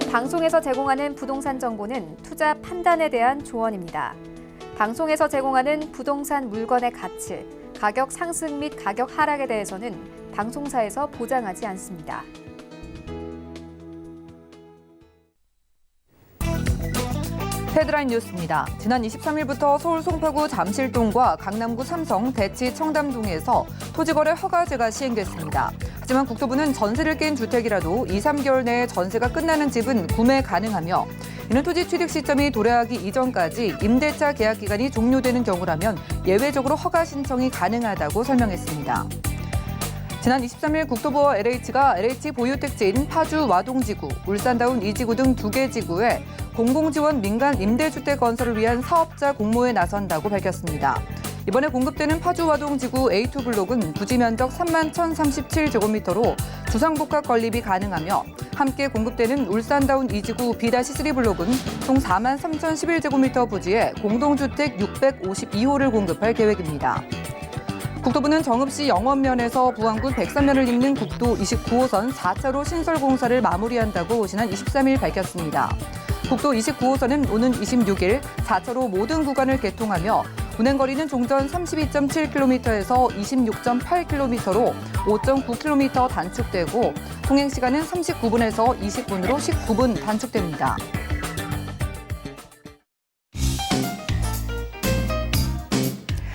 본 방송에서 제공하는 부동산 정보는 투자 판단에 대한 조언입니다. 방송에서 제공하는 부동산 물건의 가치, 가격 상승 및 가격 하락에 대해서는 방송사에서 보장하지 않습니다. 헤드라인 뉴스입니다. 지난 23일부터 서울 송파구 잠실동과 강남구 삼성, 대치, 청담동에서 토지거래 허가제가 시행됐습니다. 하지만 국토부는 전세를 깬 주택이라도 2, 3개월 내에 전세가 끝나는 집은 구매 가능하며 이는 토지 취득 시점이 도래하기 이전까지 임대차 계약 기간이 종료되는 경우라면 예외적으로 허가 신청이 가능하다고 설명했습니다. 지난 23일 국토부와 LH가 LH 보유 택지인 파주 와동지구, 울산다운 2지구 등 2개 지구에 공공지원 민간 임대주택 건설을 위한 사업자 공모에 나선다고 밝혔습니다. 이번에 공급되는 파주 와동지구 A2 블록은 부지 면적 3만 1,037제곱미터로 주상복합 건립이 가능하며 함께 공급되는 울산다운 2지구 B-3 블록은 총 4만 3,011제곱미터 부지에 공동주택 652호를 공급할 계획입니다. 국토부는 정읍시 영원면에서 부안군 백산면을 잇는 국도 29호선 4차로 신설 공사를 마무리한다고 지난 23일 밝혔습니다. 국도 29호선은 오는 26일 4차로 모든 구간을 개통하며 운행거리는 종전 32.7km에서 26.8km로 5.9km 단축되고 통행시간은 39분에서 20분으로 19분 단축됩니다.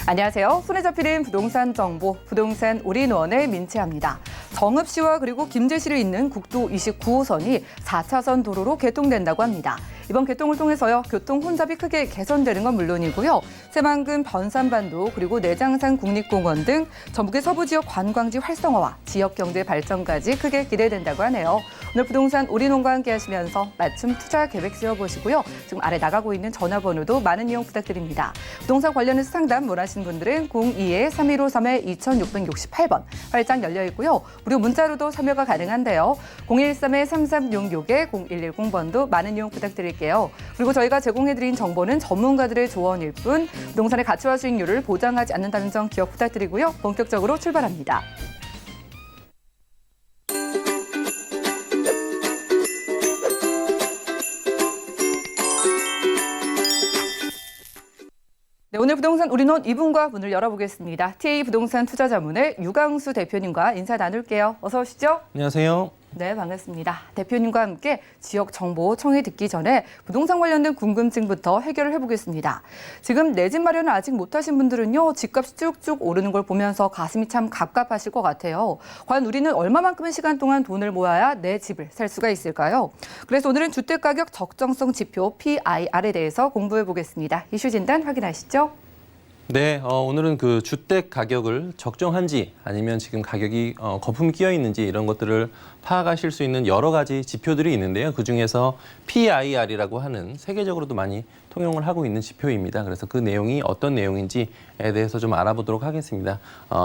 안녕하세요. 손에 잡히는 부동산 정보, 부동산 올인원의 민채합니다. 정읍시와 그리고 김제시를 잇는 국도 29호선이 4차선 도로로 개통된다고 합니다. 이번 개통을 통해서요, 교통 혼잡이 크게 개선되는 건 물론이고요. 새만금 변산반도 그리고 내장산 국립공원 등 전북의 서부 지역 관광지 활성화와 지역 경제 발전까지 크게 기대된다고 하네요. 오늘 부동산 올인원과 함께 하시면서 맞춤 투자 계획 세워보시고요. 지금 아래 나가고 있는 전화번호도 많은 이용 부탁드립니다. 부동산 관련해서 상담 원하시는 분들은 02-3153-2668번 활짝 열려 있고요. 무료 문자로도 참여가 가능한데요. 013-3366-0110번도 많은 이용 부탁드릴게요. 그리고 저희가 제공해드린 정보는 전문가들의 조언일 뿐 부동산의 가치와 수익률을 보장하지 않는다는 점 기억 부탁드리고요. 본격적으로 출발합니다. 네, 오늘 부동산 올인원 2분과 문을 열어보겠습니다. TA 부동산 투자자문의 유강수 대표님과 인사 나눌게요. 어서 오시죠. 안녕하세요. 네, 반갑습니다. 대표님과 함께 지역 정보 청해 듣기 전에 부동산 관련된 궁금증부터 해결을 해보겠습니다. 지금 내 집 마련을 아직 못하신 분들은요, 집값이 쭉쭉 오르는 걸 보면서 가슴이 참 갑갑하실 것 같아요. 과연 우리는 얼마만큼의 시간 동안 돈을 모아야 내 집을 살 수가 있을까요? 그래서 오늘은 주택가격 적정성 지표 PIR에 대해서 공부해 보겠습니다. 이슈 진단 확인하시죠. 네, 오늘은 그 주택 가격을 적정한지 아니면 지금 가격이 거품이 끼어 있는지 이런 것들을 파악하실 수 있는 여러 가지 지표들이 있는데요. 그중에서 PIR이라고 하는 세계적으로도 많이 통용을 하고 있는 지표입니다. 그래서 그 내용이 어떤 내용인지에 대해서 좀 알아보도록 하겠습니다.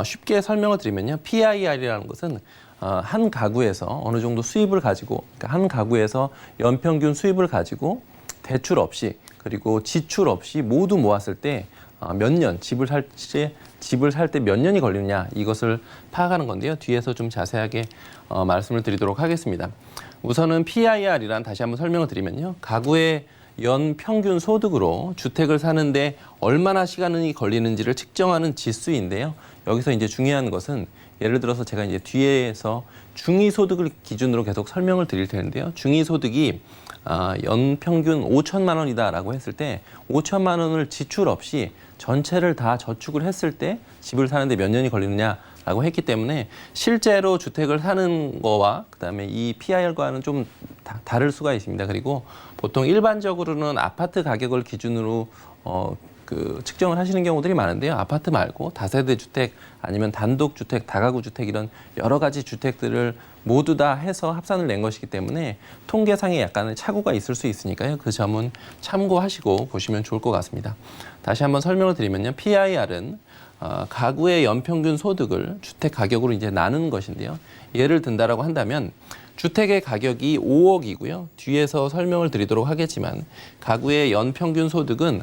쉽게 설명을 드리면요. PIR이라는 것은 한 가구에서 어느 정도 수입을 가지고, 그러니까 한 가구에서 연평균 수입을 가지고 대출 없이 그리고 지출 없이 모두 모았을 때 몇 년, 집을 살 때 몇 년이 걸리느냐 이것을 파악하는 건데요. 뒤에서 좀 자세하게 말씀을 드리도록 하겠습니다. 우선은 PIR이란 다시 한번 설명을 드리면요. 가구의 연 평균 소득으로 주택을 사는데 얼마나 시간이 걸리는지를 측정하는 지수인데요. 여기서 이제 중요한 것은 예를 들어서 제가 이제 뒤에서 중위소득을 기준으로 계속 설명을 드릴 텐데요. 중위소득이 연평균 5천만 원이다라고 했을 때 5천만 원을 지출 없이 전체를 다 저축을 했을 때 집을 사는데 몇 년이 걸리느냐라고 했기 때문에 실제로 주택을 사는 거와 그다음에 이 PIR과는 좀 다를 수가 있습니다. 그리고 보통 일반적으로는 아파트 가격을 기준으로 측정을 하시는 경우들이 많은데요. 아파트 말고 다세대 주택 아니면 단독 주택, 다가구 주택 이런 여러 가지 주택들을 모두 다 해서 합산을 낸 것이기 때문에 통계상에 약간의 착오가 있을 수 있으니까요. 그 점은 참고하시고 보시면 좋을 것 같습니다. 다시 한번 설명을 드리면요. PIR은 가구의 연평균 소득을 주택 가격으로 이제 나누는 것인데요. 예를 든다라고 한다면 주택의 가격이 5억이고요. 뒤에서 설명을 드리도록 하겠지만 가구의 연평균 소득은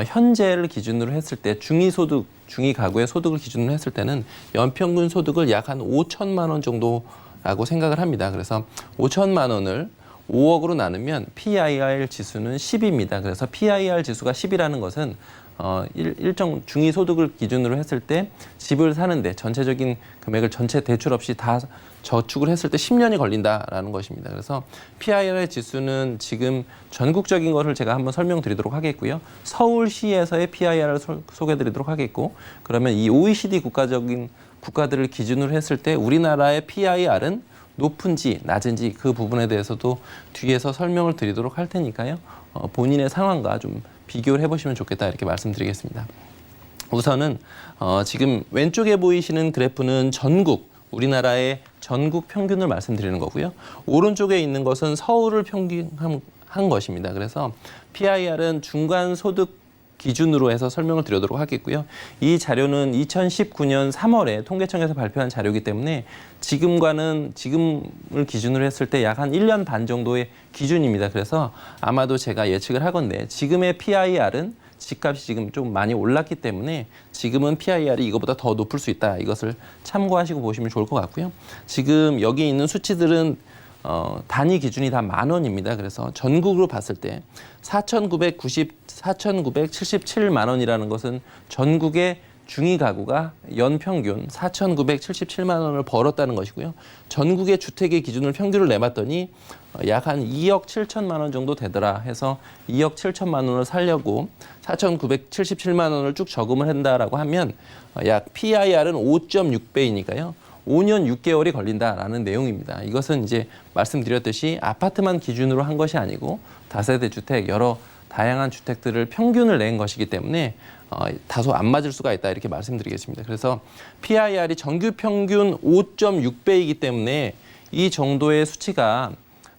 현재를 기준으로 했을 때 중위소득, 중위가구의 소득을 기준으로 했을 때는 연평균 소득을 약 한 5천만 원 정도라고 생각을 합니다. 그래서 5천만 원을 5억으로 나누면 PIR 지수는 10입니다. 그래서 PIR 지수가 10이라는 것은 일정 중위소득을 기준으로 했을 때 집을 사는데 전체적인 금액을 전체 대출 없이 다 저축을 했을 때 10년이 걸린다라는 것입니다. 그래서 PIR 지수는 지금 전국적인 것을 제가 한번 설명드리도록 하겠고요. 서울시에서의 PIR을 소개해드리도록 하겠고, 그러면 이 OECD 국가들을 기준으로 했을 때 우리나라의 PIR은 높은지 낮은지 그 부분에 대해서도 뒤에서 설명을 드리도록 할 테니까요. 본인의 상황과 좀 비교를 해보시면 좋겠다 이렇게 말씀드리겠습니다. 우선은 지금 왼쪽에 보이시는 그래프는 우리나라의 전국 평균을 말씀드리는 거고요. 오른쪽에 있는 것은 서울을 평균한 것입니다. 그래서 PIR은 중간소득 기준으로 해서 설명을 드리도록 하겠고요. 이 자료는 2019년 3월에 통계청에서 발표한 자료이기 때문에 지금을 기준으로 했을 때 약 한 1년 반 정도의 기준입니다. 그래서 아마도 제가 예측을 하건대 지금의 PIR은 집값이 지금 좀 많이 올랐기 때문에 지금은 PIR이 이거보다 더 높을 수 있다. 이것을 참고하시고 보시면 좋을 것 같고요. 지금 여기 있는 수치들은 단위 기준이 다 10,000원입니다. 그래서 전국으로 봤을 때 4,977만 원이라는 것은 전국의 중위 가구가 연평균 4,977만 원을 벌었다는 것이고요. 전국의 주택의 기준을 평균을 내봤더니 약 한 2억 7천만 원 정도 되더라 해서 2억 7천만 원을 살려고 4,977만 원을 쭉 저금을 한다라고 하면 약 PIR은 5.6배이니까요. 5년 6개월이 걸린다라는 내용입니다. 이것은 이제 말씀드렸듯이 아파트만 기준으로 한 것이 아니고 다세대 주택, 여러 다양한 주택들을 평균을 낸 것이기 때문에 다소 안 맞을 수가 있다 이렇게 말씀드리겠습니다. 그래서 PIR이 정규 평균 5.6배이기 때문에 이 정도의 수치가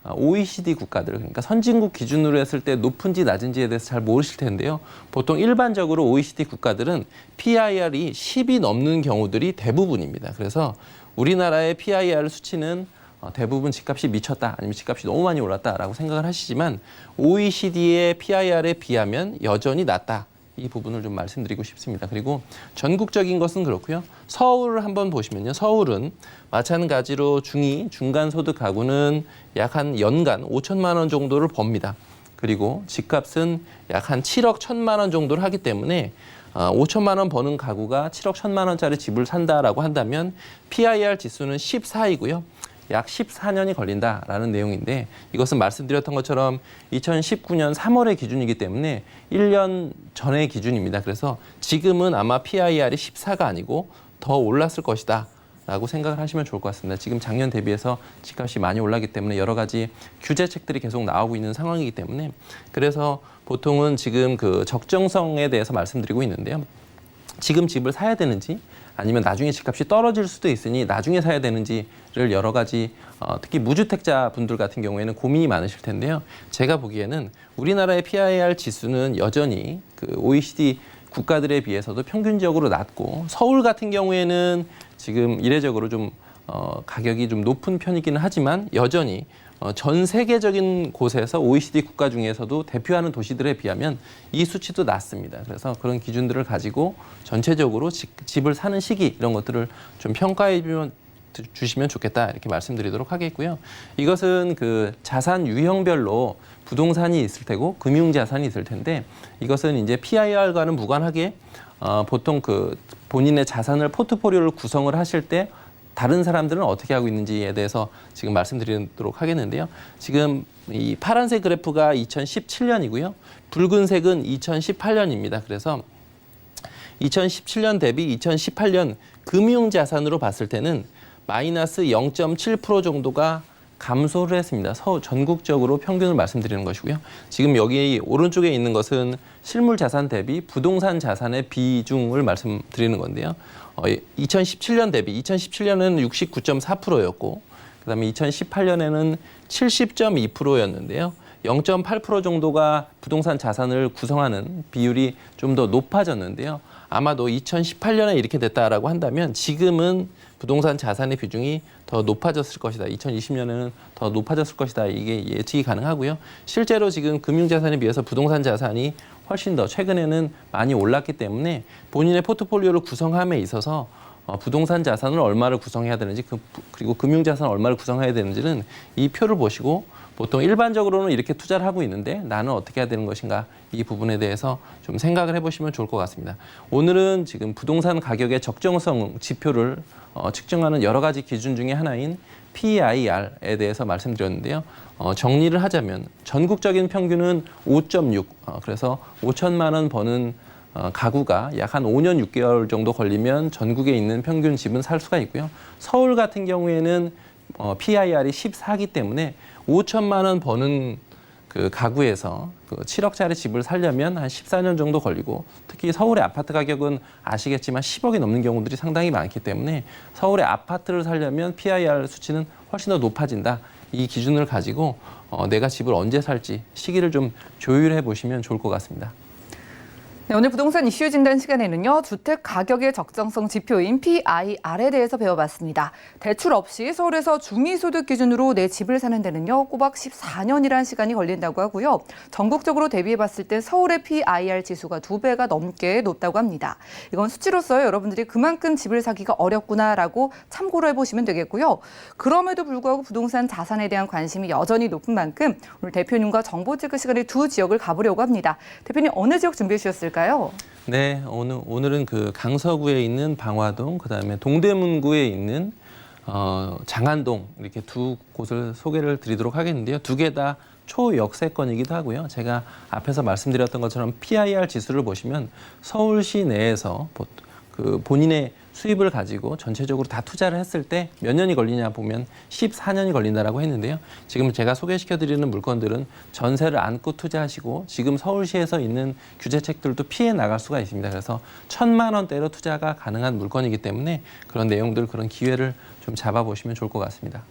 OECD 국가들, 그러니까 선진국 기준으로 했을 때 높은지 낮은지에 대해서 잘 모르실 텐데요. 보통 일반적으로 OECD 국가들은 PIR이 10이 넘는 경우들이 대부분입니다. 그래서 우리나라의 PIR 수치는 대부분 집값이 미쳤다, 아니면 집값이 너무 많이 올랐다라고 생각을 하시지만 OECD의 PIR에 비하면 여전히 낮다. 이 부분을 좀 말씀드리고 싶습니다. 그리고 전국적인 것은 그렇고요. 서울을 한번 보시면요. 서울은 마찬가지로 중간소득 가구는 약 한 연간 5천만 원 정도를 법니다. 그리고 집값은 약 한 7억 1천만 원 정도를 하기 때문에 5천만 원 버는 가구가 7억 1천만 원짜리 집을 산다라고 한다면 PIR 지수는 14이고요. 약 14년이 걸린다라는 내용인데 이것은 말씀드렸던 것처럼 2019년 3월의 기준이기 때문에 1년 전의 기준입니다. 그래서 지금은 아마 PIR이 14가 아니고 더 올랐을 것이다 라고 생각을 하시면 좋을 것 같습니다. 지금 작년 대비해서 집값이 많이 올랐기 때문에 여러 가지 규제책들이 계속 나오고 있는 상황이기 때문에 그래서 보통은 지금 그 적정성에 대해서 말씀드리고 있는데요. 지금 집을 사야 되는지 아니면 나중에 집값이 떨어질 수도 있으니 나중에 사야 되는지를 여러 가지 특히 무주택자 분들 같은 경우에는 고민이 많으실 텐데요. 제가 보기에는 우리나라의 PIR 지수는 여전히 그 OECD 국가들에 비해서도 평균적으로 낮고 서울 같은 경우에는 지금 이례적으로 좀 가격이 좀 높은 편이기는 하지만 여전히 전 세계적인 곳에서 OECD 국가 중에서도 대표하는 도시들에 비하면 이 수치도 낮습니다. 그래서 그런 기준들을 가지고 전체적으로 집을 사는 시기 이런 것들을 좀 평가해 주시면 좋겠다 이렇게 말씀드리도록 하겠고요. 이것은 그 자산 유형별로 부동산이 있을 테고 금융자산이 있을 텐데 이것은 이제 PIR과는 무관하게 보통 그 본인의 자산을 포트폴리오를 구성을 하실 때 다른 사람들은 어떻게 하고 있는지에 대해서 지금 말씀드리도록 하겠는데요. 지금 이 파란색 그래프가 2017년이고요. 붉은색은 2018년입니다. 그래서 2017년 대비 2018년 금융자산으로 봤을 때는 마이너스 0.7% 정도가 감소를 했습니다. 전국적으로 평균을 말씀드리는 것이고요. 지금 여기 오른쪽에 있는 것은 실물 자산 대비 부동산 자산의 비중을 말씀드리는 건데요. 2017년 대비 2017년에는 69.4%였고 그다음에 2018년에는 70.2%였는데요. 0.8% 정도가 부동산 자산을 구성하는 비율이 좀 더 높아졌는데요. 아마도 2018년에 이렇게 됐다라고 한다면 지금은 부동산 자산의 비중이 더 높아졌을 것이다. 2020년에는 더 높아졌을 것이다. 이게 예측이 가능하고요. 실제로 지금 금융자산에 비해서 부동산 자산이 훨씬 더 최근에는 많이 올랐기 때문에 본인의 포트폴리오를 구성함에 있어서 부동산 자산을 얼마를 구성해야 되는지 그리고 금융 자산을 얼마를 구성해야 되는지는 이 표를 보시고 보통 일반적으로는 이렇게 투자를 하고 있는데 나는 어떻게 해야 되는 것인가 이 부분에 대해서 좀 생각을 해보시면 좋을 것 같습니다. 오늘은 지금 부동산 가격의 적정성 지표를 측정하는 여러 가지 기준 중에 하나인 PIR에 대해서 말씀드렸는데요. 정리를 하자면 전국적인 평균은 5.6, 그래서 5천만 원 버는 가구가 약 한 5년 6개월 정도 걸리면 전국에 있는 평균 집은 살 수가 있고요. 서울 같은 경우에는 PIR이 14기 때문에 5천만 원 버는 그 가구에서 그 7억짜리 집을 살려면 한 14년 정도 걸리고 특히 서울의 아파트 가격은 아시겠지만 10억이 넘는 경우들이 상당히 많기 때문에 서울의 아파트를 살려면 PIR 수치는 훨씬 더 높아진다. 이 기준을 가지고 내가 집을 언제 살지 시기를 좀 조율해 보시면 좋을 것 같습니다. 네, 오늘 부동산 이슈 진단 시간에는요. 주택 가격의 적정성 지표인 PIR에 대해서 배워봤습니다. 대출 없이 서울에서 중위소득 기준으로 내 집을 사는 데는요. 꼬박 14년이라는 시간이 걸린다고 하고요. 전국적으로 대비해봤을 때 서울의 PIR 지수가 2배가 넘게 높다고 합니다. 이건 수치로서 여러분들이 그만큼 집을 사기가 어렵구나라고 참고를 해보시면 되겠고요. 그럼에도 불구하고 부동산 자산에 대한 관심이 여전히 높은 만큼 오늘 대표님과 정보 체크 시간에 두 지역을 가보려고 합니다. 대표님 어느 지역 준비해 주셨을까요? 네, 오늘은 그 강서구에 있는 방화동, 그다음에 동대문구에 있는 장안동 이렇게 두 곳을 소개를 드리도록 하겠는데요. 두 개 다 초역세권이기도 하고요. 제가 앞에서 말씀드렸던 것처럼 PIR 지수를 보시면 서울시 내에서 그 본인의 수입을 가지고 전체적으로 다 투자를 했을 때 몇 년이 걸리냐 보면 14년이 걸린다라고 했는데요. 지금 제가 소개시켜드리는 물건들은 전세를 안고 투자하시고 지금 서울시에서 있는 규제책들도 피해 나갈 수가 있습니다. 그래서 1,000만 원대로 투자가 가능한 물건이기 때문에 그런 내용들, 그런 기회를 좀 잡아보시면 좋을 것 같습니다.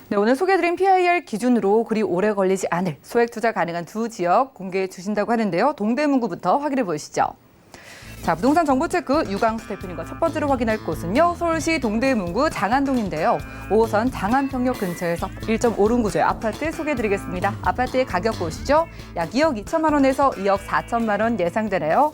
네, 오늘 소개해드린 PIR 기준으로 그리 오래 걸리지 않을 소액 투자 가능한 두 지역 공개해 주신다고 하는데요. 동대문구부터 확인해 보시죠. 자, 부동산 정보 체크 유광수 대표님과 첫 번째로 확인할 곳은요. 서울시 동대문구 장안동인데요. 5호선 장안평역 근처에서 1.5룸 구조의 아파트 소개해드리겠습니다. 아파트의 가격 보시죠. 약 2억 2천만 원에서 2억 4천만 원 예상되네요.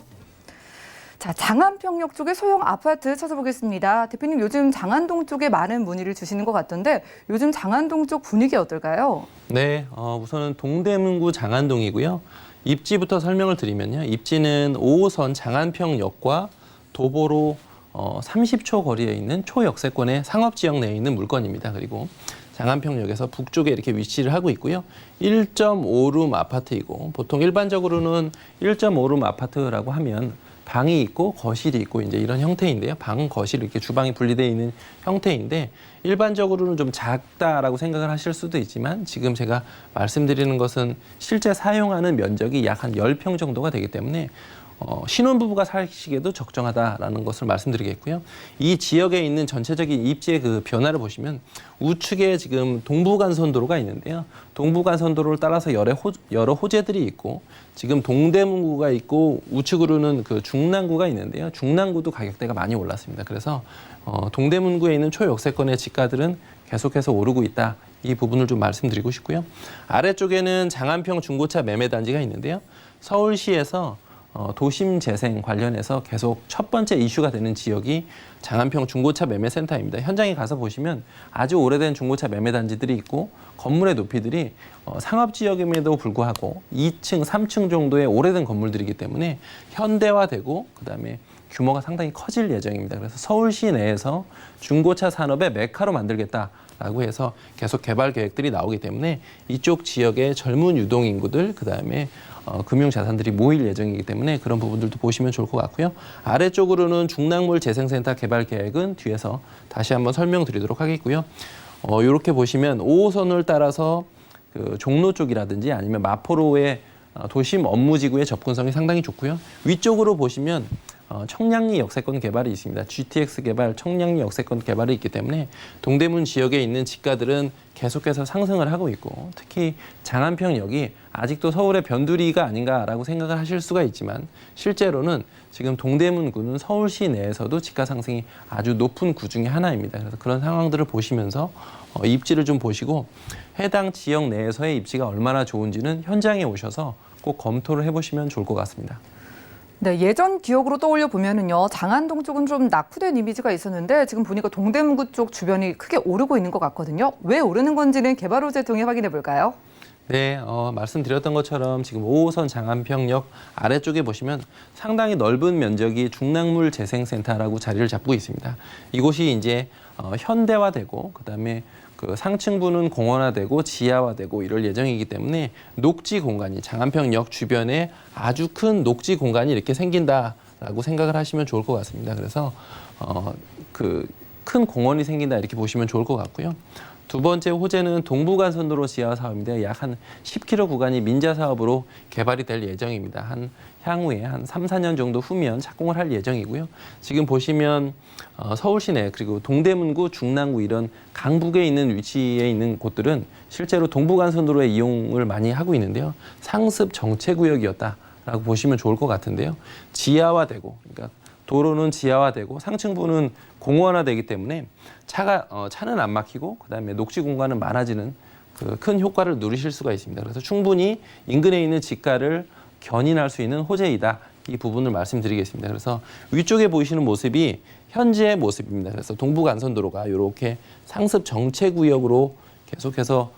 자, 장안평역 쪽의 소형 아파트 찾아보겠습니다. 대표님 요즘 장안동 쪽에 많은 문의를 주시는 것 같던데 요즘 장안동 쪽 분위기 어떨까요? 네, 우선은 동대문구 장안동이고요. 입지부터 설명을 드리면요. 입지는 5호선 장안평역과 도보로 30초 거리에 있는 초역세권의 상업지역 내에 있는 물건입니다. 그리고 장안평역에서 북쪽에 이렇게 위치를 하고 있고요. 1.5룸 아파트이고 보통 일반적으로는 1.5룸 아파트라고 하면 방이 있고 거실이 있고 이제 이런 형태인데요. 방, 거실 이렇게 주방이 분리되어 있는 형태인데 일반적으로는 좀 작다라고 생각을 하실 수도 있지만 지금 제가 말씀드리는 것은 실제 사용하는 면적이 약 한 10평 정도가 되기 때문에 신혼부부가 사시기에도 적정하다라는 것을 말씀드리겠고요. 이 지역에 있는 전체적인 입지의 그 변화를 보시면 우측에 지금 동부간선도로가 있는데요. 동부간선도로를 따라서 여러 호재들이 있고 지금 동대문구가 있고 우측으로는 그 중랑구가 있는데요. 중랑구도 가격대가 많이 올랐습니다. 그래서 동대문구에 있는 초역세권의 지가들은 계속해서 오르고 있다. 이 부분을 좀 말씀드리고 싶고요. 아래쪽에는 장안평 중고차 매매단지가 있는데요. 서울시에서 도심 재생 관련해서 계속 첫 번째 이슈가 되는 지역이 장안평 중고차 매매센터입니다. 현장에 가서 보시면 아주 오래된 중고차 매매단지들이 있고 건물의 높이들이 상업지역임에도 불구하고 2층, 3층 정도의 오래된 건물들이기 때문에 현대화되고 그다음에 규모가 상당히 커질 예정입니다. 그래서 서울시 내에서 중고차 산업의 메카로 만들겠다라고 해서 계속 개발 계획들이 나오기 때문에 이쪽 지역의 젊은 유동인구들 그다음에 금융자산들이 모일 예정이기 때문에 그런 부분들도 보시면 좋을 것 같고요. 아래쪽으로는 중랑물 재생센터 개발 계획은 뒤에서 다시 한번 설명드리도록 하겠고요. 이렇게 보시면 5호선을 따라서 그 종로 쪽이라든지 아니면 마포로의 도심 업무지구의 접근성이 상당히 좋고요. 위쪽으로 보시면 청량리 역세권 개발이 있습니다. GTX 개발, 청량리 역세권 개발이 있기 때문에 동대문 지역에 있는 지가들은 계속해서 상승을 하고 있고 특히 장안평역이 아직도 서울의 변두리가 아닌가라고 생각을 하실 수가 있지만 실제로는 지금 동대문구는 서울시 내에서도 지가 상승이 아주 높은 구 중에 하나입니다. 그래서 그런 상황들을 보시면서 입지를 좀 보시고 해당 지역 내에서의 입지가 얼마나 좋은지는 현장에 오셔서 꼭 검토를 해보시면 좋을 것 같습니다. 네, 예전 기억으로 떠올려 보면은요, 장안동 쪽은 좀 낙후된 이미지가 있었는데 지금 보니까 동대문구 쪽 주변이 크게 오르고 있는 것 같거든요. 왜 오르는 건지는 개발 호재 통해 확인해 볼까요? 네, 말씀드렸던 것처럼 지금 5호선 장안평역 아래쪽에 보시면 상당히 넓은 면적이 중랑물 재생센터라고 자리를 잡고 있습니다. 이곳이 이제 현대화되고 그다음에 그 상층부는 공원화되고 지하화되고 이럴 예정이기 때문에 녹지 공간이 장안평역 주변에 아주 큰 녹지 공간이 이렇게 생긴다라고 생각을 하시면 좋을 것 같습니다. 그래서 그 큰 공원이 생긴다 이렇게 보시면 좋을 것 같고요. 두 번째 호재는 동부간선도로 지하 사업인데 약 한 10km 구간이 민자 사업으로 개발이 될 예정입니다. 향후에 한 3, 4년 정도 후면 착공을 할 예정이고요. 지금 보시면 서울 시내 그리고 동대문구, 중랑구 이런 강북에 있는 위치에 있는 곳들은 실제로 동부간선도로의 이용을 많이 하고 있는데요. 상습 정체구역이었다라고 보시면 좋을 것 같은데요. 지하화되고, 그러니까 도로는 지하화되고 상층부는 공원화되기 때문에 차는 안 막히고 그다음에 녹지 공간은 많아지는 그 큰 효과를 누리실 수가 있습니다. 그래서 충분히 인근에 있는 지가를 견인할 수 있는 호재이다. 이 부분을 말씀드리겠습니다. 그래서 위쪽에 보이시는 모습이 현재의 모습입니다. 그래서 동부간선도로가 이렇게 상습 정체구역으로 계속해서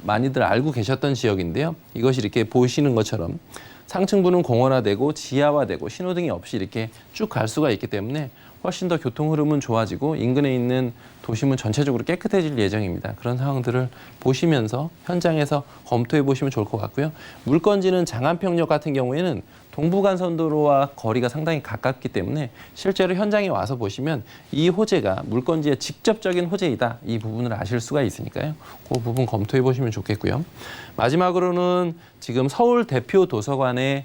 많이들 알고 계셨던 지역인데요. 이것이 이렇게 보시는 것처럼 상층부는 공원화되고 지하화되고 신호등이 없이 이렇게 쭉 갈 수가 있기 때문에 훨씬 더 교통 흐름은 좋아지고 인근에 있는 도심은 전체적으로 깨끗해질 예정입니다. 그런 상황들을 보시면서 현장에서 검토해 보시면 좋을 것 같고요. 물건지는 장안평역 같은 경우에는 동부간선도로와 거리가 상당히 가깝기 때문에 실제로 현장에 와서 보시면 이 호재가 물건지의 직접적인 호재이다. 이 부분을 아실 수가 있으니까요. 그 부분 검토해 보시면 좋겠고요. 마지막으로는 지금 서울 대표 도서관의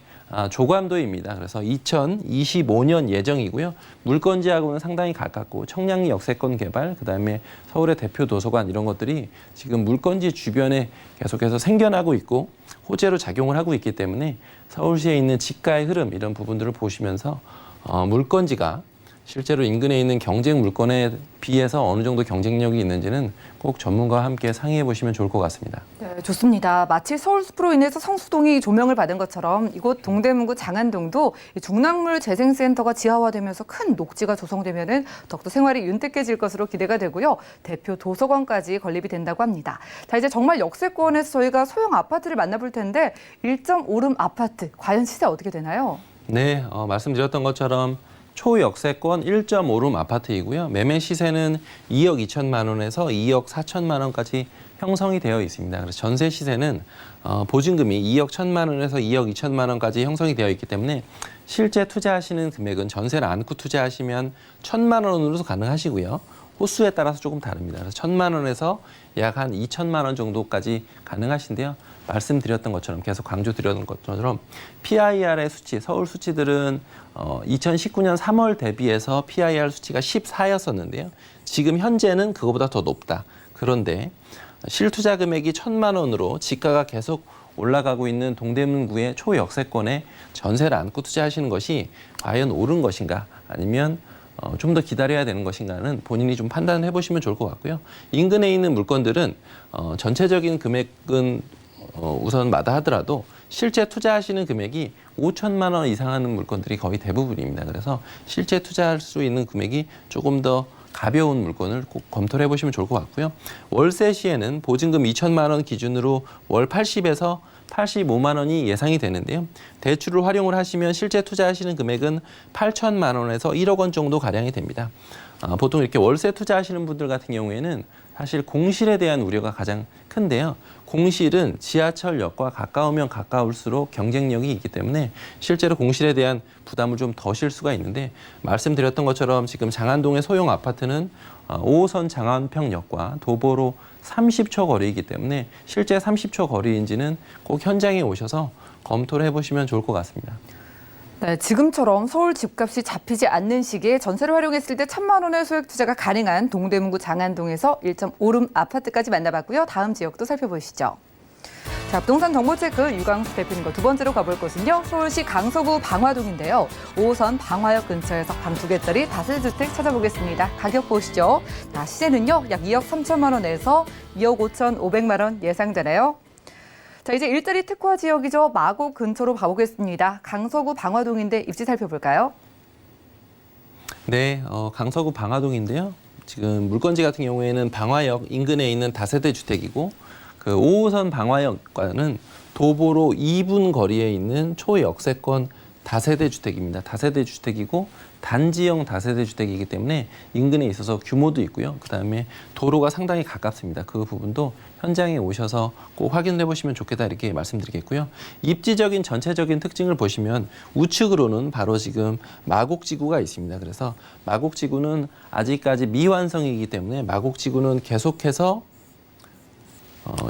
조감도입니다. 그래서 2025년 예정이고요. 물건지하고는 상당히 가깝고 청량리 역세권 개발, 그다음에 서울의 대표 도서관 이런 것들이 지금 물건지 주변에 계속해서 생겨나고 있고 호재로 작용을 하고 있기 때문에 서울시에 있는 지가의 흐름 이런 부분들을 보시면서 물건지가 실제로 인근에 있는 경쟁 물건에 비해서 어느 정도 경쟁력이 있는지는 꼭 전문가와 함께 상의해 보시면 좋을 것 같습니다. 네, 좋습니다. 마치 서울숲으로 인해서 성수동이 조명을 받은 것처럼 이곳 동대문구 장안동도 중랑물 재생센터가 지하화되면서 큰 녹지가 조성되면은 더욱더 생활이 윤택해질 것으로 기대가 되고요. 대표 도서관까지 건립이 된다고 합니다. 자, 이제 정말 역세권에서 저희가 소형 아파트를 만나볼 텐데 1.5룸 아파트 과연 시세 어떻게 되나요? 네, 말씀드렸던 것처럼 초역세권 1.5룸 아파트이고요. 매매 시세는 2억 2천만 원에서 2억 4천만 원까지 형성이 되어 있습니다. 그래서 전세 시세는 보증금이 2억 1천만 원에서 2억 2천만 원까지 형성이 되어 있기 때문에 실제 투자하시는 금액은 전세를 안고 투자하시면 1천만 원으로도 가능하시고요. 호수에 따라서 조금 다릅니다. 그래서 1천만 원에서 약 한 2천만 원 정도까지 가능하신데요. 말씀드렸던 것처럼 계속 강조드렸던 것처럼 PIR의 수치, 서울 수치들은 2019년 3월 대비해서 PIR 수치가 14였었는데요. 지금 현재는 그거보다 더 높다. 그런데 실투자 금액이 1천만 원으로 지가가 계속 올라가고 있는 동대문구의 초역세권에 전세를 안고 투자하시는 것이 과연 옳은 것인가 아니면 좀 더 기다려야 되는 것인가는 본인이 좀 판단을 해보시면 좋을 것 같고요. 인근에 있는 물건들은 전체적인 금액은 우선 마다하더라도 실제 투자하시는 금액이 5천만 원 이상 하는 물건들이 거의 대부분입니다. 그래서 실제 투자할 수 있는 금액이 조금 더 가벼운 물건을 꼭 검토를 해보시면 좋을 것 같고요. 월세 시에는 보증금 2천만 원 기준으로 월 80에서 85만 원이 예상이 되는데요. 대출을 활용을 하시면 실제 투자하시는 금액은 8천만 원에서 1억 원 정도 가량이 됩니다. 보통 이렇게 월세 투자하시는 분들 같은 경우에는 사실 공실에 대한 우려가 가장 큰데요. 공실은 지하철역과 가까우면 가까울수록 경쟁력이 있기 때문에 실제로 공실에 대한 부담을 좀 더실 수가 있는데 말씀드렸던 것처럼 지금 장안동의 소형 아파트는 5호선 장안평역과 도보로 30초 거리이기 때문에 실제 30초 거리인지는 꼭 현장에 오셔서 검토를 해보시면 좋을 것 같습니다. 네, 지금처럼 서울 집값이 잡히지 않는 시기에 전세를 활용했을 때 1천만 원의 소액 투자가 가능한 동대문구 장안동에서 1.5룸 아파트까지 만나봤고요. 다음 지역도 살펴보시죠. 자, 부동산 정보체크 유광수 대표님과 두 번째로 가볼 곳은요. 서울시 강서구 방화동인데요. 5호선 방화역 근처에서 방 2개짜리 다세대주택 찾아보겠습니다. 가격 보시죠. 자, 시세는요. 약 2억 3천만 원에서 2억 5천 5백만 원 예상되네요. 자, 이제 일자리 특화 지역이죠. 마곡 근처로 가보겠습니다. 강서구 방화동인데 입지 살펴볼까요? 네, 강서구 방화동인데요. 지금 물건지 같은 경우에는 방화역 인근에 있는 다세대 주택이고 그 5호선 방화역과는 도보로 2분 거리에 있는 초역세권 다세대 주택입니다. 다세대 주택이고 단지형 다세대 주택이기 때문에 인근에 있어서 규모도 있고요. 그다음에 도로가 상당히 가깝습니다. 그 부분도 현장에 오셔서 꼭 확인해 보시면 좋겠다 이렇게 말씀드리겠고요. 입지적인 전체적인 특징을 보시면 우측으로는 바로 지금 마곡지구가 있습니다. 그래서 마곡지구는 아직까지 미완성이기 때문에 마곡지구는 계속해서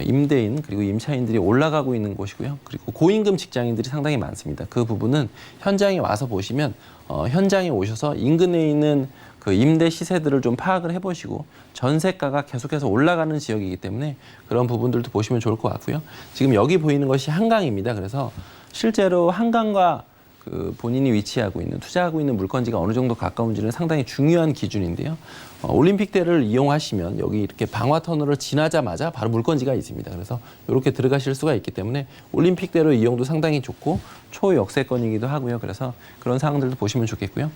임대인 그리고 임차인들이 올라가고 있는 곳이고요. 그리고 고임금 직장인들이 상당히 많습니다. 그 부분은 현장에 와서 보시면 현장에 오셔서 인근에 있는 그 임대 시세들을 좀 파악을 해보시고 전세가가 계속해서 올라가는 지역이기 때문에 그런 부분들도 보시면 좋을 것 같고요. 지금 여기 보이는 것이 한강입니다. 그래서 실제로 한강과 그 본인이 위치하고 있는 투자하고 있는 물건지가 어느 정도 가까운지는 상당히 중요한 기준인데요. 올림픽대를 이용하시면 여기 이렇게 방화터널을 지나자마자 바로 물건지가 있습니다. 그래서 이렇게 들어가실 수가 있기 때문에 올림픽대로 이용도 상당히 좋고 초역세권이기도 하고요. 그래서 그런 사항들도 보시면 좋겠고요.